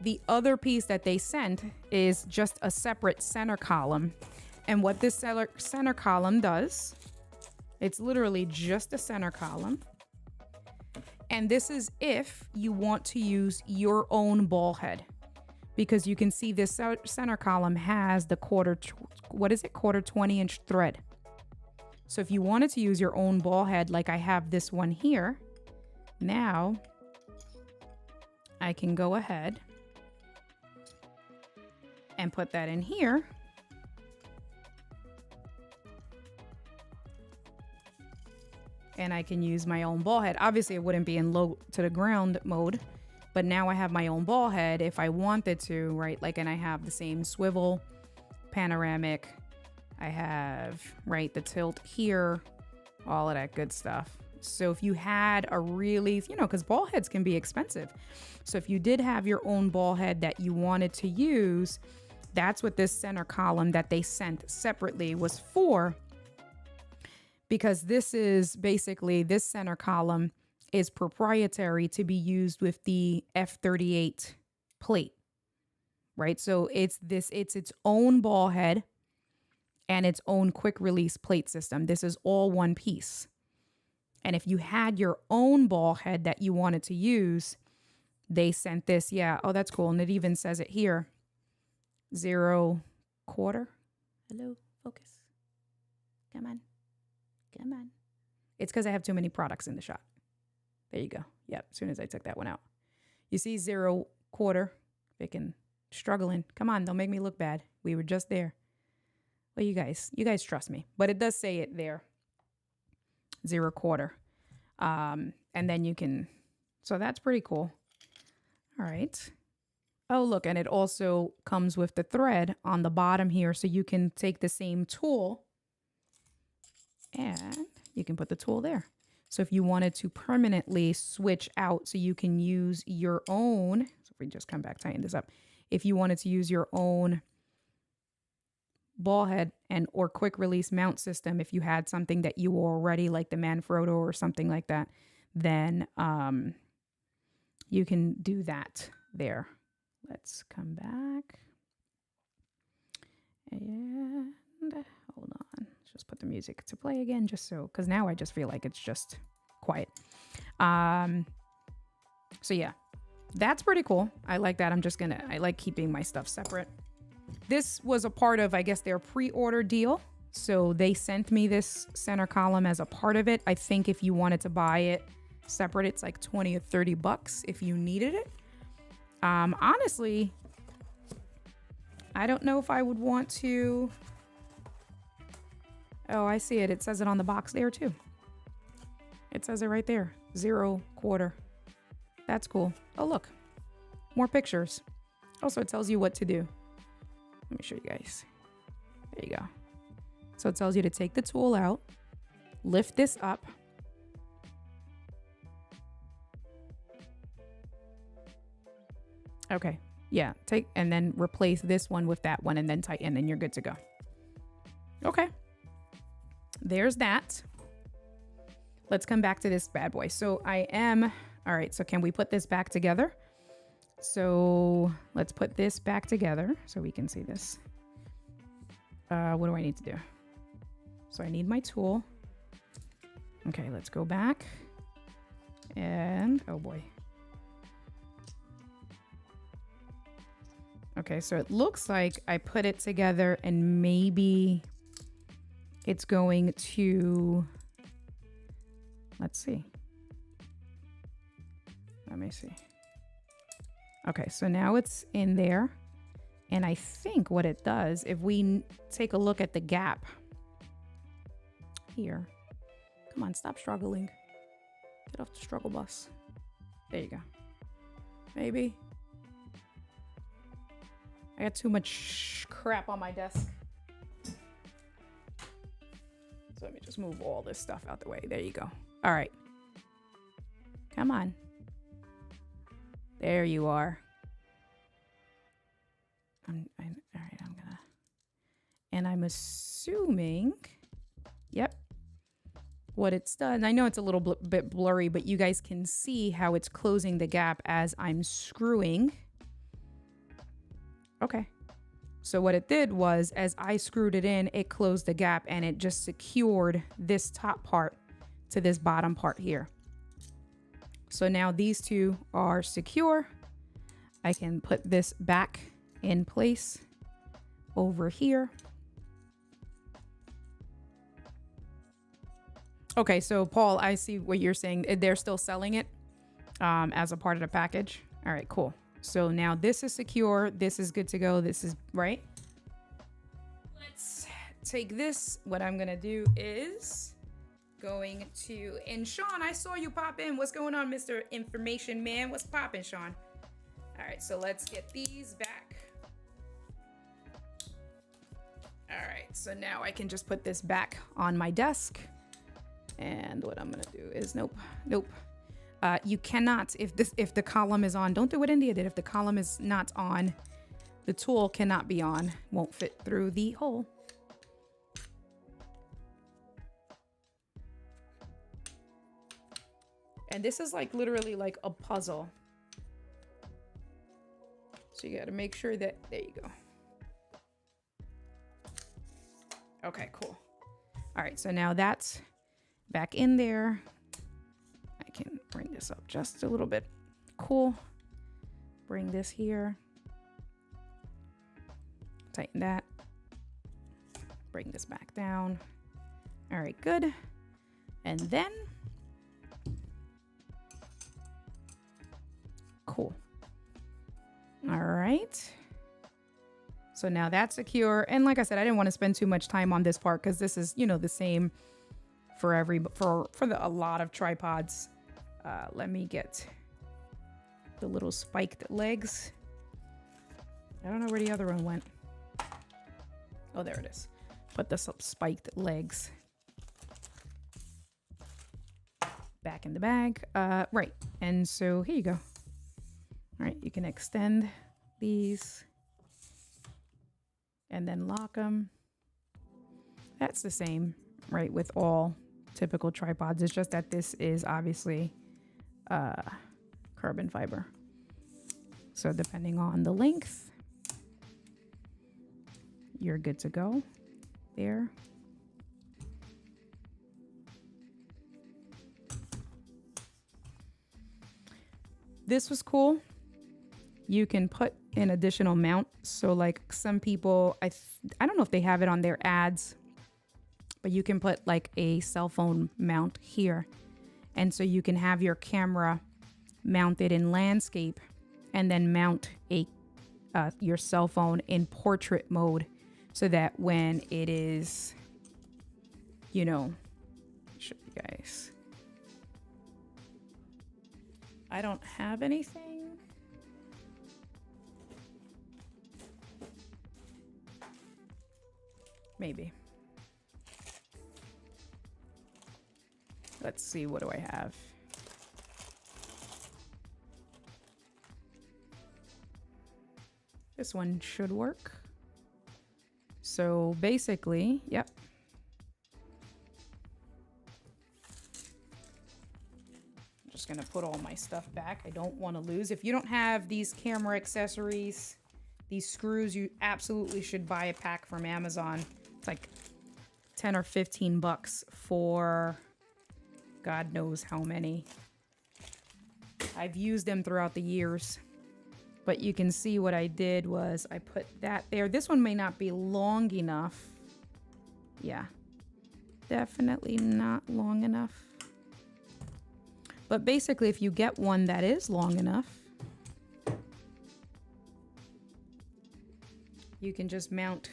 the other piece that they sent is just a separate center column. And what this center column does, it's literally just a center column. And this is if you want to use your own ball head, because you can see this center column has the quarter 20-inch thread. So if you wanted to use your own ball head, like I have this one here, now I can go ahead and put that in here. And I can use my own ball head. Obviously, it wouldn't be in low to the ground mode, but now I have my own ball head if I wanted to, right? Like, and I have the same swivel, panoramic. I have, right, the tilt here, all of that good stuff. So if you had a really, because ball heads can be expensive. So if you did have your own ball head that you wanted to use, that's what this center column that they sent separately was for. Because this is basically, this center column is proprietary to be used with the F38 plate, right? So it's its own ball head and its own quick release plate system. This is all one piece. And if you had your own ball head that you wanted to use, they sent this. Yeah. Oh, that's cool. And it even says it here. 0.25. Hello, focus. Come on. Come on. It's because I have too many products in the shot. There you go. Yep. As soon as I took that one out. You see 0.25. Freaking struggling. Come on. Don't make me look bad. We were just there. Well, you guys trust me. But it does say it there. 0.25. And then you can, so that's pretty cool. All right. Oh, look, and it also comes with the thread on the bottom here. So you can take the same tool and you can put the tool there. So if you wanted to permanently switch out so you can use your own, so if we just come back, tighten this up. If you wanted to use your own ball head and or quick release mount system, if you had something that you were already like the Manfrotto or something like that, then you can do that there. Let's come back and hold on. Let's just put the music to play again, just so, because now I just feel like it's just quiet. So yeah, that's pretty cool. I like that. I like keeping my stuff separate. This was a part of, I guess, their pre-order deal. So they sent me this center column as a part of it. I think if you wanted to buy it separate, it's like 20 or 30 bucks if you needed it. Honestly, I don't know if I would want to. Oh, I see it. It says it on the box there too. It says it right there. 0 quarter. That's cool. Oh, look. More pictures. Also, it tells you what to do. Let me show you guys. There you go. So it tells you to take the tool out, lift this up. Okay. Yeah. Take and then replace this one with that one and then tighten and you're good to go. Okay. There's that. Let's come back to this bad boy. So all right. So can we put this back together? So let's put this back together so we can see this. What do I need to do? So I need my tool. Okay, let's go back. And, oh boy. Okay, so it looks like I put it together and maybe it's going to, let's see. Let me see. Okay, so now it's in there. And I think what it does, if we take a look at the gap here. Come on, stop struggling. Get off the struggle bus. There you go. Maybe. I got too much crap on my desk. So let me just move all this stuff out the way. There you go. All right. Come on. There you are. All right, I'm gonna. And I'm assuming, yep. What it's done, I know it's a little bit blurry, but you guys can see how it's closing the gap as I'm screwing. Okay. So what it did was, as I screwed it in, it closed the gap and it just secured this top part to this bottom part here. So now these two are secure. I can put this back in place over here. Okay, so Paul, I see what you're saying. They're still selling it as a part of the package. All right, cool. So now this is secure. This is good to go. This is right. Let's take this. What I'm going to do is going to, and Sean, I saw you pop in. What's going on, Mr. Information Man? What's popping, Sean? All right, so let's get these back. All right, so now I can just put this back on my desk. And what I'm gonna do is, nope. You cannot, if the column is on, don't do what India did. If the column is not on, the tool cannot be on, won't fit through the hole. And this is like literally like a puzzle. So you gotta make sure that, there you go. Okay, cool. All right, so now that's back in there. I can bring this up just a little bit. Cool. Bring this here. Tighten that. Bring this back down. All right, good. And then, cool. All right. So now that's secure. And like I said, I didn't want to spend too much time on this part because this is, you know, the same for a lot of tripods. Let me get the little spiked legs. I don't know where the other one went. Oh, there it is. Put the spiked legs back in the bag. Right. And so here you go. All right, you can extend these and then lock them. That's the same, right, with all typical tripods. It's just that this is obviously carbon fiber. So depending on the length, you're good to go there. This was cool. You can put an additional mount. So like some people, I don't know if they have it on their ads, but you can put like a cell phone mount here. And so you can have your camera mounted in landscape and then mount your cell phone in portrait mode, so that when it is, you know, show you guys. I don't have anything. Maybe. Let's see, what do I have? This one should work. So basically, yep. I'm just gonna put all my stuff back. I don't want to lose. If you don't have these camera accessories, these screws, you absolutely should buy a pack from Amazon. It's like 10 or 15 bucks for God knows how many. I've used them throughout the years. But you can see what I did was I put that there. This one may not be long enough. Yeah, definitely not long enough. But basically, if you get one that is long enough, you can just mount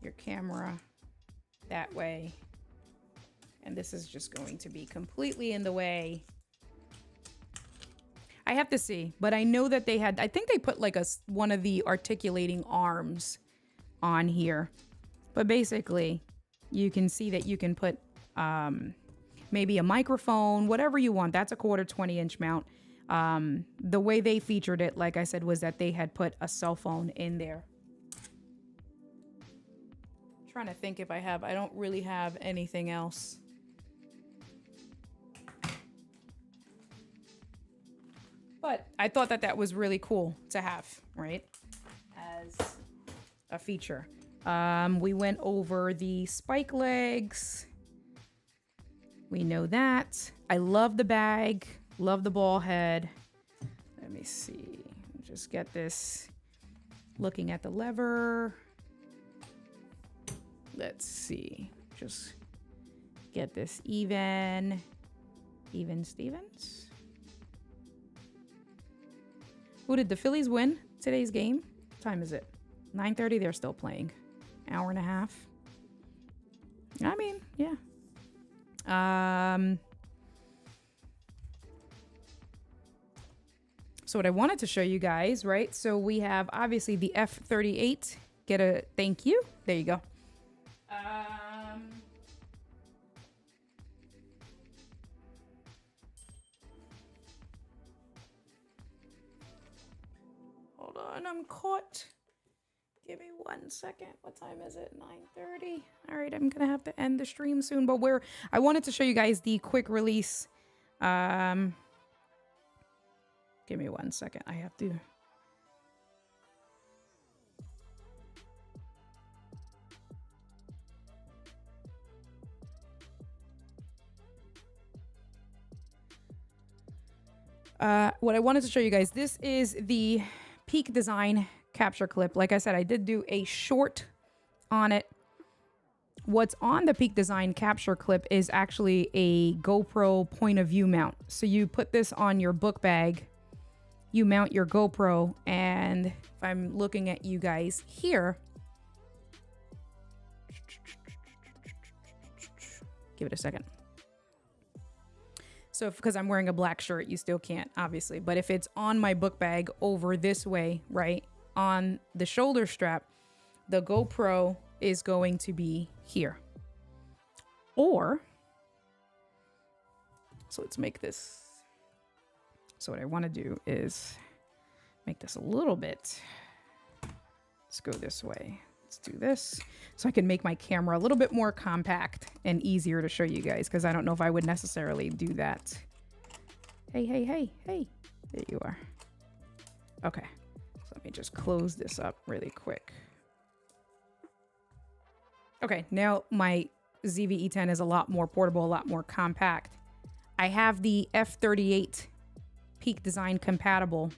your camera that way. And this is just going to be completely in the way. I have to see, but I know that they had, I think they put like one of the articulating arms on here. But basically, you can see that you can put maybe a microphone, whatever you want. That's a 1/4 20-inch mount. The way they featured it, like I said, was that they had put a cell phone in there. I'm trying to think if I don't really have anything else. But I thought that that was really cool to have, right, as a feature. We went over the spike legs. We know that. I love the bag. Love the ball head. Let me see. Just get this. Looking at the lever. Let's see. Just get this even. Even Stevens. Who did the Phillies win today's game? What time is it? 9:30. They're still playing. Hour and a half. I mean, yeah. So what I wanted to show you guys, right? So we have obviously the F38. Get a thank you. There you go. Hold on, I'm caught. Give me 1 second. What time is it? 9:30. All right, I'm gonna have to end the stream soon, but I wanted to show you guys the quick release. Give me 1 second. I have to. What I wanted to show you guys, this is the Peak Design capture clip. Like I said, I did do a short on it. What's on the Peak Design capture clip is actually a GoPro point of view mount. So you put this on your book bag, you mount your GoPro, and if I'm looking at you guys here, Give it a second. So because I'm wearing a black shirt, you still can't, obviously. But if it's on my book bag over this way, right, on the shoulder strap, the GoPro is going to be here. Or, so let's make this. So what I want to do is make this a little bit. Let's go this way. Let's do this so I can make my camera a little bit more compact and easier to show you guys, because I don't know if I would necessarily do that. Hey, hey, hey, hey. There you are. Okay. So let me just close this up really quick. Okay, now my ZV-E10 is a lot more portable, a lot more compact. I have the F38 Peak Design compatible.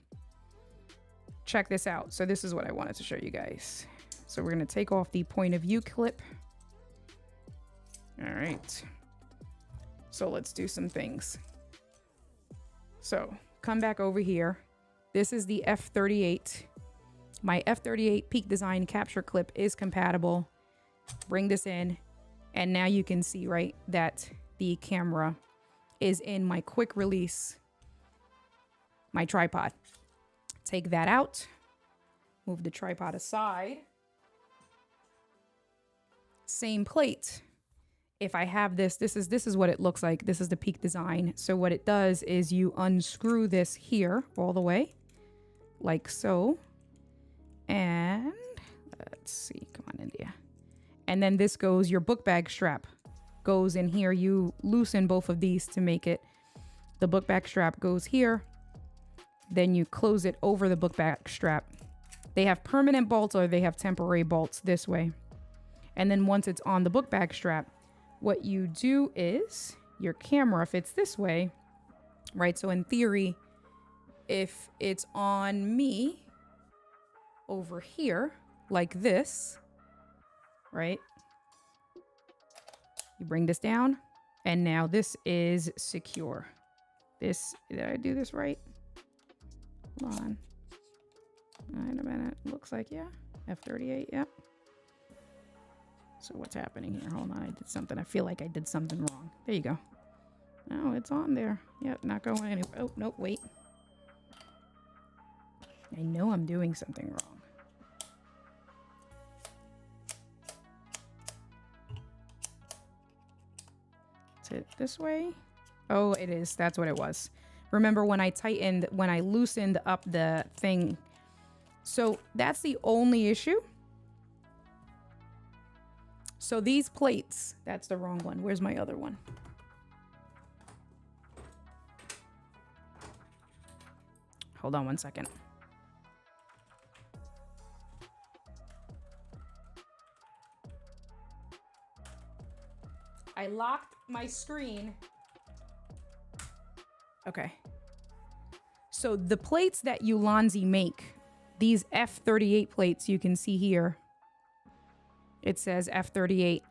Check this out. So this is what I wanted to show you guys. So we're going to take off the point of view clip. All right. So let's do some things. So come back over here. This is the F38. My F38 Peak Design capture clip is compatible. Bring this in. And now you can see, right, that the camera is in my quick release, my tripod. Take that out. Move the tripod aside. Same plate. If I have this is what it looks like. This is the Peak Design. So what it does is you unscrew this here all the way, like so. And let's see, come on, India. And then this goes, your book bag strap goes in here. You loosen both of these to make it. The book bag strap goes here. Then you close it over the book bag strap. They have permanent bolts or they have temporary bolts this way. And then once it's on the book bag strap, what you do is your camera fits this way, right? So in theory, if it's on me over here like this, right? You bring this down and now this is secure. This, did I do this right? Hold on. Wait a minute. Looks like, yeah. F38, yep. So what's happening here? Hold on, I did something. I feel like I did something wrong. There you go. Oh, it's on there. Yep, not going anywhere. Oh, no, wait. I know I'm doing something wrong. Is it this way? Oh, it is. That's what it was. Remember when I loosened up the thing. So that's the only issue. So these plates, that's the wrong one. Where's my other one? Hold on one second. I locked my screen. Okay. So the plates that Ulanzi make, these F38 plates you can see here, it says F38.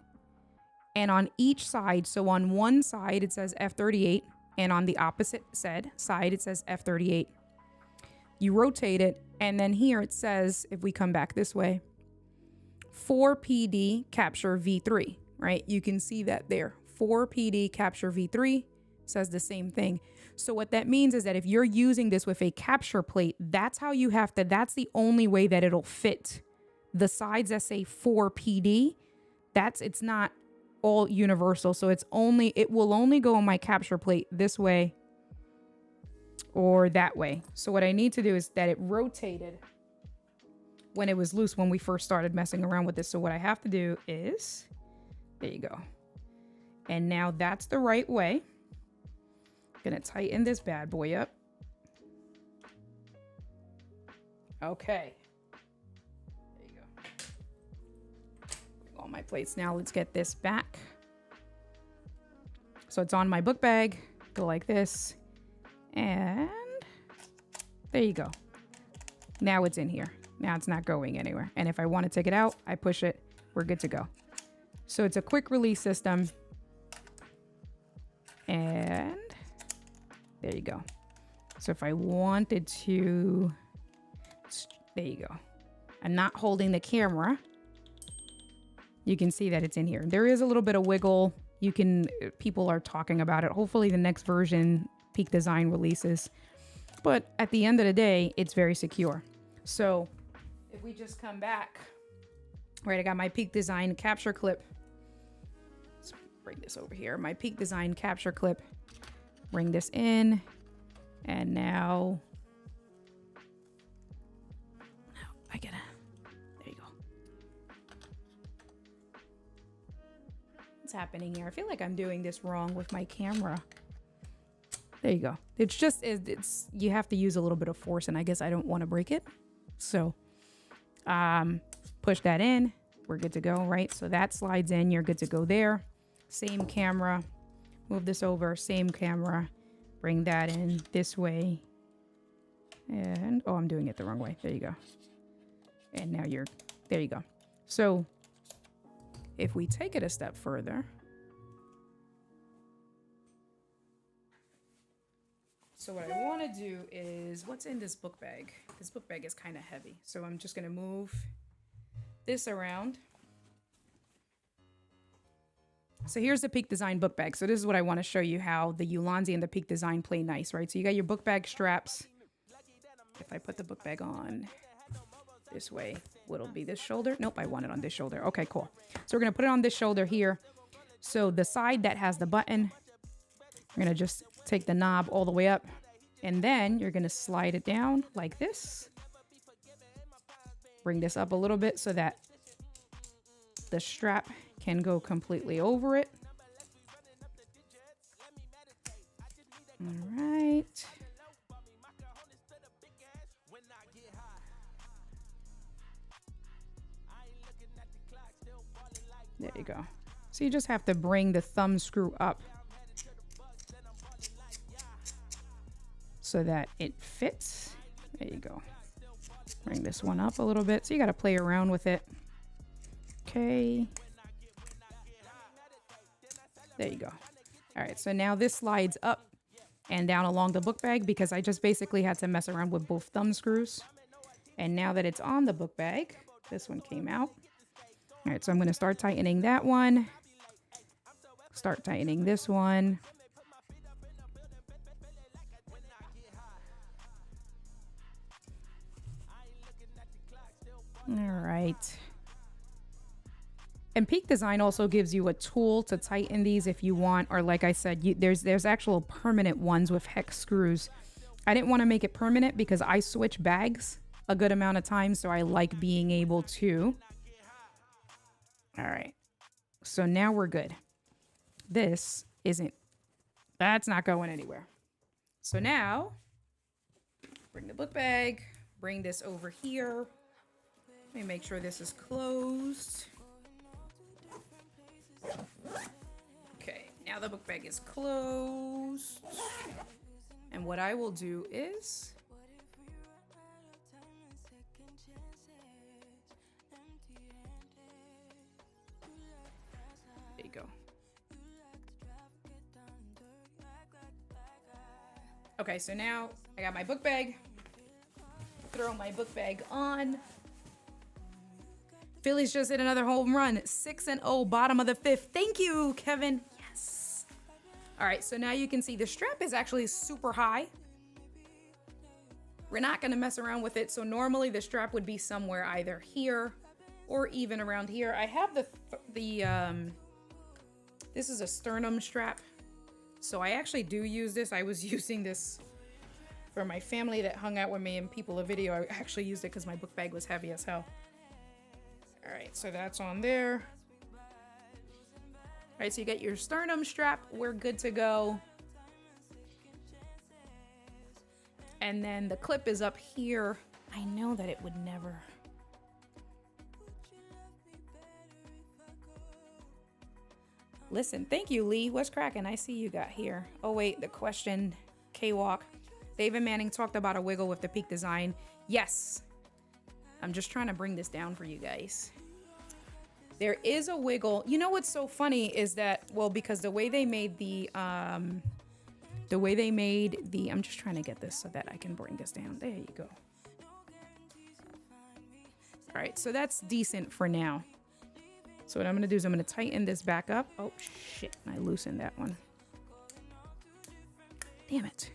And on each side, so on one side it says F38, and on the opposite side it says F38. You rotate it, and then here it says, if we come back this way, 4PD capture V3, right? You can see that there. 4PD capture V3 says the same thing. So what that means is that if you're using this with a capture plate, that's how you have to, that's the only way that it'll fit. The sides that say 4PD, it's not all universal. So it will only go on my capture plate this way or that way. So what I need to do is that it rotated when it was loose when we first started messing around with this. So what I have to do is, there you go. And now that's the right way. Gonna tighten this bad boy up. Okay. There you go. All my plates. Now let's get this back. So it's on my book bag. Go like this. And there you go. Now it's in here. Now it's not going anywhere. And if I want to take it out, I push it. We're good to go. So it's a quick release system. And there you go. So if I wanted to, there you go. I'm not holding the camera. You can see that it's in here. There is a little bit of wiggle You can, people are talking about it. Hopefully the next version Peak Design releases. But at the end of the day, it's very secure. So if we just come back, right, I got my Peak Design capture clip. Let's bring this over here. My Peak Design capture clip. Bring this in. And now I gotta, there you go. What's happening here? I feel like I'm doing this wrong with my camera. There you go. It's just, it's you have to use a little bit of force, and I guess I don't want to break it. So push that in. We're good to go, right? So that slides in. You're good to go there. Same camera. Move this over. Same camera. Bring that in this way. And, oh, I'm doing it the wrong way. There you go. And now you're, there you go. So if we take it a step further, so what I want to do is, what's in this book bag? This book bag is kind of heavy. So I'm just going to move this around. So here's the Peak Design book bag. So this is what I want to show you, how the Ulanzi and the Peak Design play nice, right? So you got your book bag straps. If I put the book bag on this way, what'll be this shoulder? Nope, I want it on this shoulder. Okay, cool. So we're going to put it on this shoulder here. So the side that has the button, we're going to just take the knob all the way up, and then you're going to slide it down like this. Bring this up a little bit so that the strap can go completely over it. All right. There you go. So you just have to bring the thumb screw up so that it fits. There you go. Bring this one up a little bit. So you got to play around with it. Okay. There you go. All right. So now this slides up and down along the book bag because I just basically had to mess around with both thumb screws. And now that it's on the book bag, this one came out. All right. So I'm going to start tightening that one. Start tightening this one. All right. And Peak Design also gives you a tool to tighten these if you want, or like I said, there's actual permanent ones with hex screws. I didn't want to make it permanent because I switch bags a good amount of times, so I like being able to. All right. So now we're good. This isn't, that's not going anywhere. So now, bring the book bag, bring this over here. Let me make sure this is closed. Okay, now the book bag is closed. And what I will do is, there you go. Okay, so now I got my book bag. Throw my book bag on. Phillies just hit another home run. 6-0, bottom of the fifth. Thank you, Kevin. Yes. All right, so now you can see the strap is actually super high. We're not going to mess around with it. So normally the strap would be somewhere either here or even around here. I have this is a sternum strap. So I actually do use this. I was using this for my family that hung out with me in People of Video. I actually used it because my book bag was heavy as hell. All right, so that's on there. All right, so you get your sternum strap. We're good to go. And then the clip is up here. I know that it would never. Listen, thank you, Lee. What's cracking? I see you got here. Oh, wait, the question, K-Walk. David Manning talked about a wiggle with the Peak Design. Yes. I'm just trying to bring this down for you guys. There is a wiggle. You know what's so funny is that, well, because the way they made I'm just trying to get this so that I can bring this down. There you go. All right, so that's decent for now. So what I'm going to do is I'm going to tighten this back up. Oh, shit. I loosened that one. Damn it.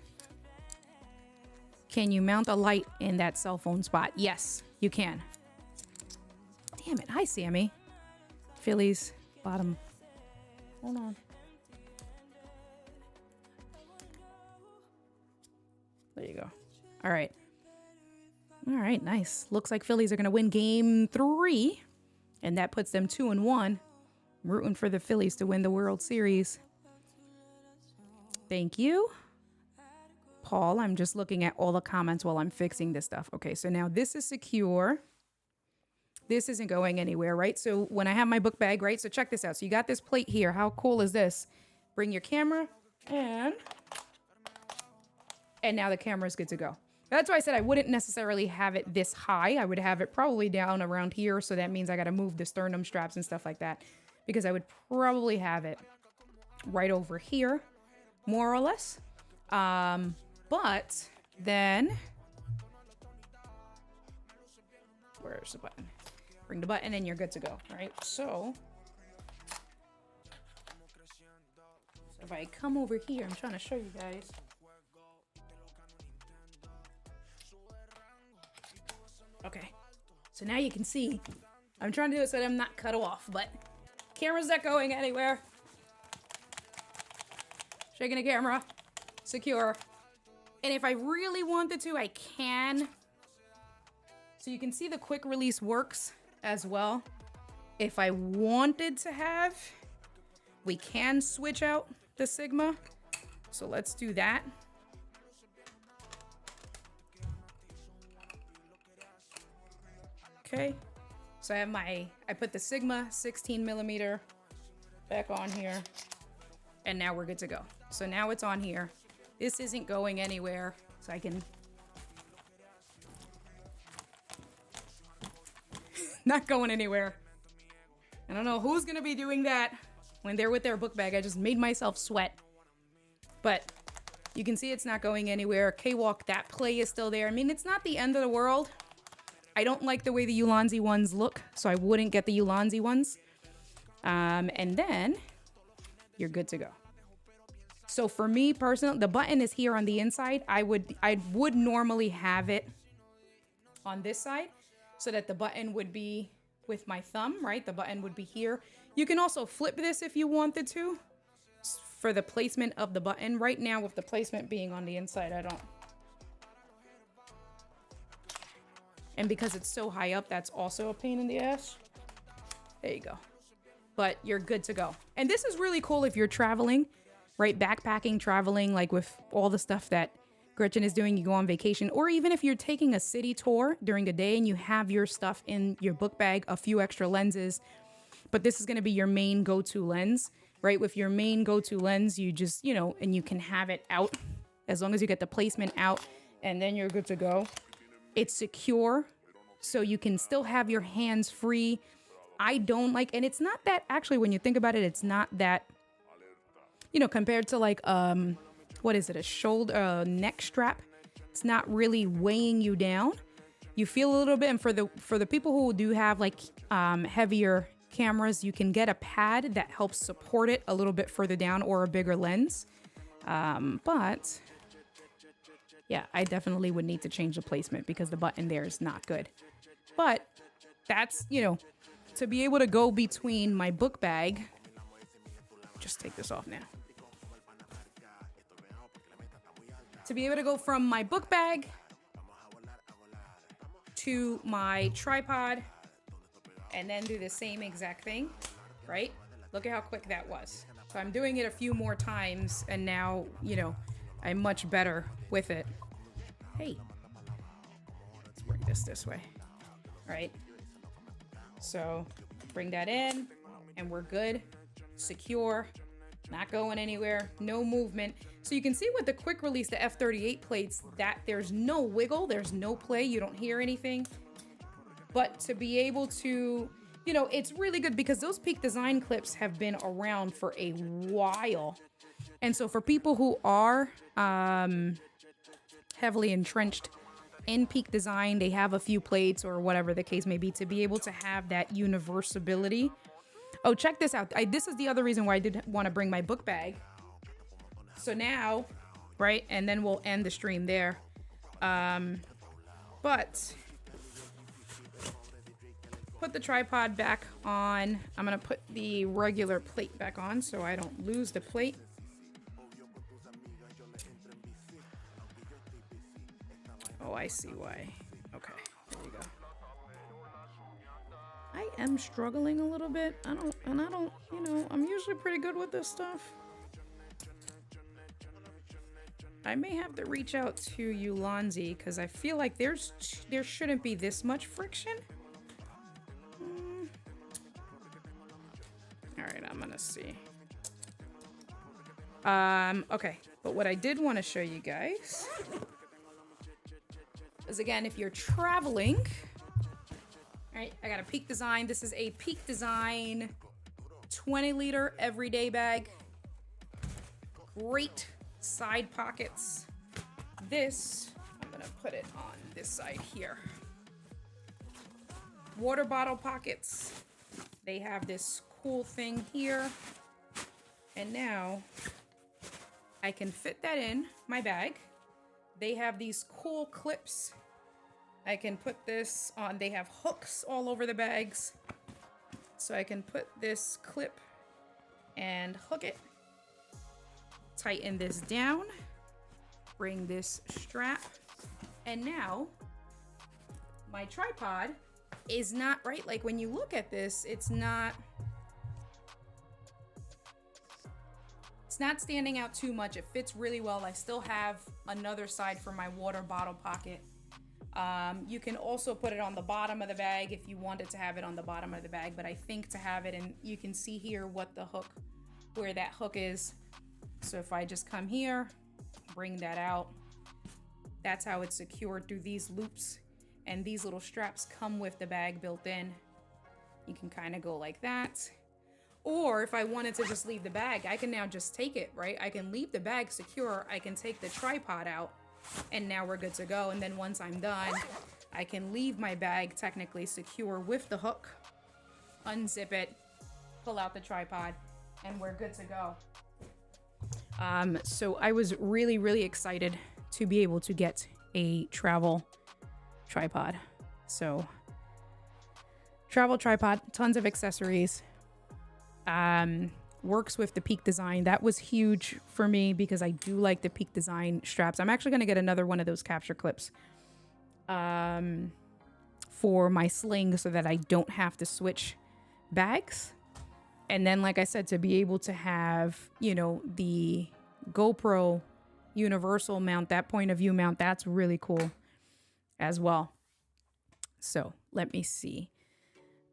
Can you mount a light in that cell phone spot? Yes, you can. Damn it. Hi, Sammy. Phillies, bottom. Hold on. There you go. All right. All right, nice. Looks like Phillies are going to win game 3. And that puts them 2-1. I'm rooting for the Phillies to win the World Series. Thank you. Paul, I'm just looking at all the comments while I'm fixing this stuff. Okay, so now this is secure. This isn't going anywhere, right? So when I have my book bag, right? So check this out. So you got this plate here. How cool is this? Bring your camera and now the camera is good to go. That's why I said I wouldn't necessarily have it this high. I would have it probably down around here. So that means I got to move the sternum straps and stuff like that, because I would probably have it right over here, more or less. But then, where's the button? Bring the button and you're good to go, right? So if I come over here, I'm trying to show you guys. Okay, so now you can see. I'm trying to do it so that I'm not cut off, but camera's not going anywhere. Shaking the camera, secure. And if I really wanted to, I can. So you can see the quick release works as well. If I wanted to have, we can switch out the Sigma. So let's do that. Okay, so I put the Sigma 16 millimeter back on here, and now we're good to go. So now it's on here. This isn't going anywhere, so I can not going anywhere. I don't know who's gonna be doing that when they're with their book bag. I just made myself sweat, but you can see it's not going anywhere. K-Walk, that play is still there. I mean, it's not the end of the world. I don't like the way the Ulanzi ones look, so I wouldn't get the Ulanzi ones. And then you're good to go. So for me personally, the button is here on the inside. I would normally have it on this side so that the button would be with my thumb, right? The button would be here. You can also flip this if you wanted to for the placement of the button. Right now, with the placement being on the inside, I don't. And because it's so high up, that's also a pain in the ass. There you go. But you're good to go. And this is really cool if you're traveling, right? Backpacking, traveling, like with all the stuff that Gretchen is doing, you go on vacation, or even if you're taking a city tour during a day and you have your stuff in your book bag, a few extra lenses, but this is going to be your main go-to lens, right? With your main go-to lens, you just, you know, and you can have it out as long as you get the placement out, and then you're good to go. It's secure, so you can still have your hands free. I don't like, and it's not that, actually, when you think about it, it's not that, you know, compared to like, what is it, a shoulder, neck strap. It's not really weighing you down. You feel a little bit, and for the people who do have like heavier cameras, you can get a pad that helps support it a little bit further down, or a bigger lens. But yeah, I definitely would need to change the placement because the button there is not good. But that's, you know, to be able to go between my book bag, just take this off now. To be able to go from my book bag to my tripod and then do the same exact thing, right? Look at how quick that was. So I'm doing it a few more times, and now, you know, I'm much better with it. Hey, let's bring this way. All right. So bring that in, and we're good. Secure, not going anywhere, no movement. So you can see with the quick release, the F38 plates, that there's no wiggle, there's no play, you don't hear anything. But to be able to, you know, it's really good because those Peak Design clips have been around for a while. And so for people who are heavily entrenched in Peak Design, they have a few plates or whatever the case may be, to be able to have that universability Oh, check this out. This is the other reason why I did want to bring my book bag. So now, right, and then we'll end the stream there. But put the tripod back on. I'm gonna put the regular plate back on so I don't lose the plate. Oh, I see why. Okay, there you go. I am struggling a little bit. I don't, you know, I'm usually pretty good with this stuff. I may have to reach out to Ulanzi because I feel like there shouldn't be this much friction. All right, I'm gonna see. Okay, but what I did want to show you guys is, again, if you're traveling, all right, I got a Peak Design. This is a Peak Design 20-liter everyday bag. Great side pockets. This, I'm gonna put it on this side here. Water bottle pockets. They have this cool thing here. And now I can fit that in my bag. They have these cool clips. I can put this on. They have hooks all over the bags. So I can put this clip and hook it. Tighten this down. Bring this strap. And now my tripod is not, right? Like when you look at this, it's not standing out too much. It fits really well. I still have another side for my water bottle pocket. You can also put it on the bottom of the bag if you wanted to have it on the bottom of the bag, but I think to have it, and you can see here what the hook, where that hook is. So if I just come here, bring that out, that's how it's secured through these loops, and these little straps come with the bag built in. You can kind of go like that. Or if I wanted to just leave the bag, I can now just take it, right? I can leave the bag secure. I can take the tripod out, and now we're good to go. And then once I'm done, I can leave my bag technically secure with the hook, unzip it, pull out the tripod, and we're good to go. So I was really, really excited to be able to get a travel tripod. So travel tripod, tons of accessories. Works with the Peak Design. That was huge for me because I do like the Peak Design straps. I'm actually going to get another one of those capture clips for my sling so that I don't have to switch bags. And then, like I said, to be able to have, you know, the GoPro universal mount, that point of view mount, that's really cool as well. So let me see.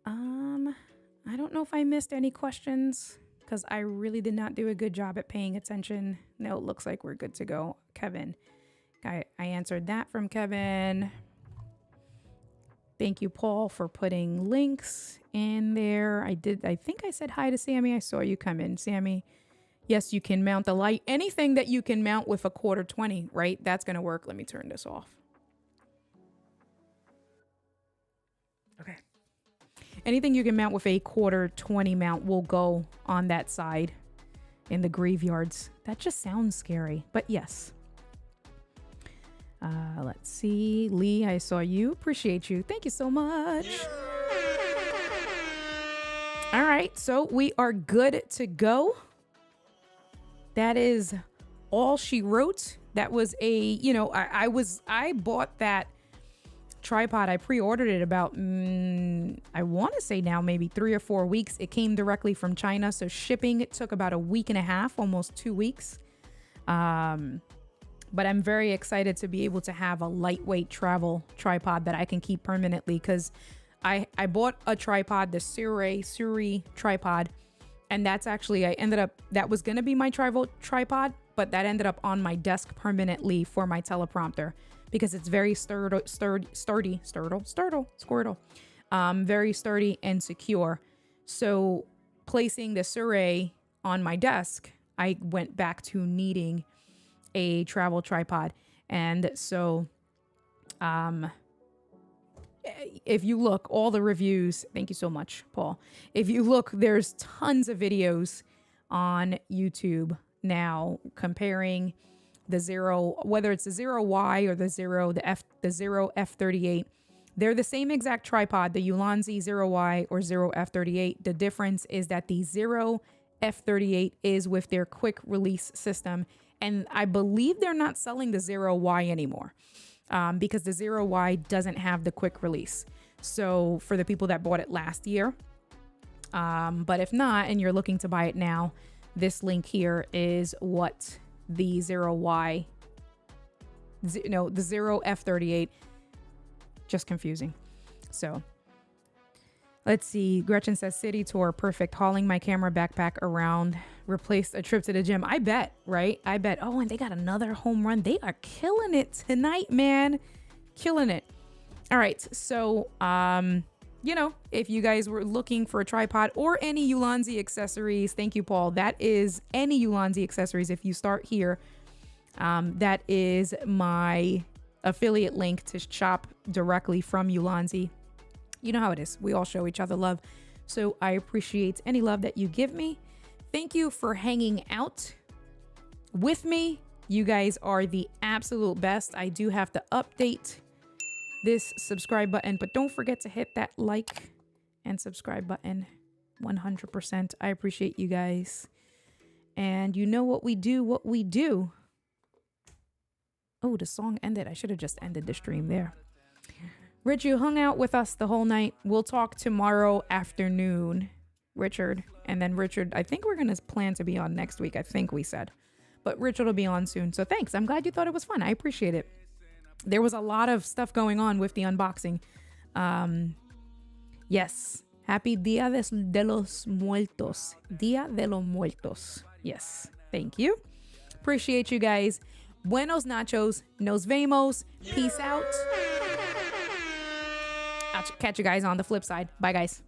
I don't know if I missed any questions because I really did not do a good job at paying attention. No, it looks like we're good to go. Kevin, I answered that from Kevin. Thank you, Paul, for putting links in there. I think I said hi to Sammy. I saw you come in, Sammy. Yes, you can mount the light. Anything that you can mount with a 1/4-20, right? That's going to work. Let me turn this off. Okay. Anything you can mount with a 1/4-20 mount will go on that side in the graveyards. That just sounds scary, but yes. Let's see. Lee, I saw you. Appreciate you. Thank you so much. All right, so we are good to go. That is all she wrote. That was a, you know, I bought that tripod. I pre-ordered it about, I want to say now maybe 3 or 4 weeks. It came directly from China. So shipping, it took about a week and a half, almost 2 weeks. But I'm very excited to be able to have a lightweight travel tripod that I can keep permanently because I bought a tripod, the Suri tripod, and that's actually, that was going to be my travel tripod, but that ended up on my desk permanently for my teleprompter because it's very sturdy, very sturdy and secure. So placing the Suri on my desk, I went back to needing a travel tripod. And so, if you look, all the reviews, thank you so much, Paul. If you look, there's tons of videos on YouTube now comparing the Zero, whether it's the Zero Y or the Zero F38. They're the same exact tripod, the Ulanzi Zero Y or Zero F38. The difference is that the Zero F38 is with their quick release system. And I believe they're not selling the Zero Y anymore because the Zero Y doesn't have the quick release. So for the people that bought it last year, but if not, and you're looking to buy it now, this link here is what the Zero Y, the Zero F38, just confusing. So let's see. Gretchen says city tour, perfect. Hauling my camera backpack around, replaced a trip to the gym. I bet, right? I bet. Oh, and they got another home run. They are killing it tonight, man. Killing it. All right. So, if you guys were looking for a tripod or any Ulanzi accessories, thank you, Paul. That is any Ulanzi accessories. If you start here, that is my affiliate link to shop directly from Ulanzi. You know how it is. We all show each other love. So I appreciate any love that you give me. Thank you for hanging out with me. You guys are the absolute best. I do have to update this subscribe button, but don't forget to hit that like and subscribe button 100%. I appreciate you guys. And you know what we do. Oh, the song ended. I should have just ended the stream there. Rich, you hung out with us the whole night. We'll talk tomorrow afternoon, Richard. And then Richard, I think we're going to plan to be on next week. I think we said. But Richard will be on soon. So thanks. I'm glad you thought it was fun. I appreciate it. There was a lot of stuff going on with the unboxing. Yes. Happy Dia de los Muertos. Dia de los Muertos. Yes. Thank you. Appreciate you guys. Buenos nachos. Nos vemos. Peace out. I'll catch you guys on the flip side. Bye, guys.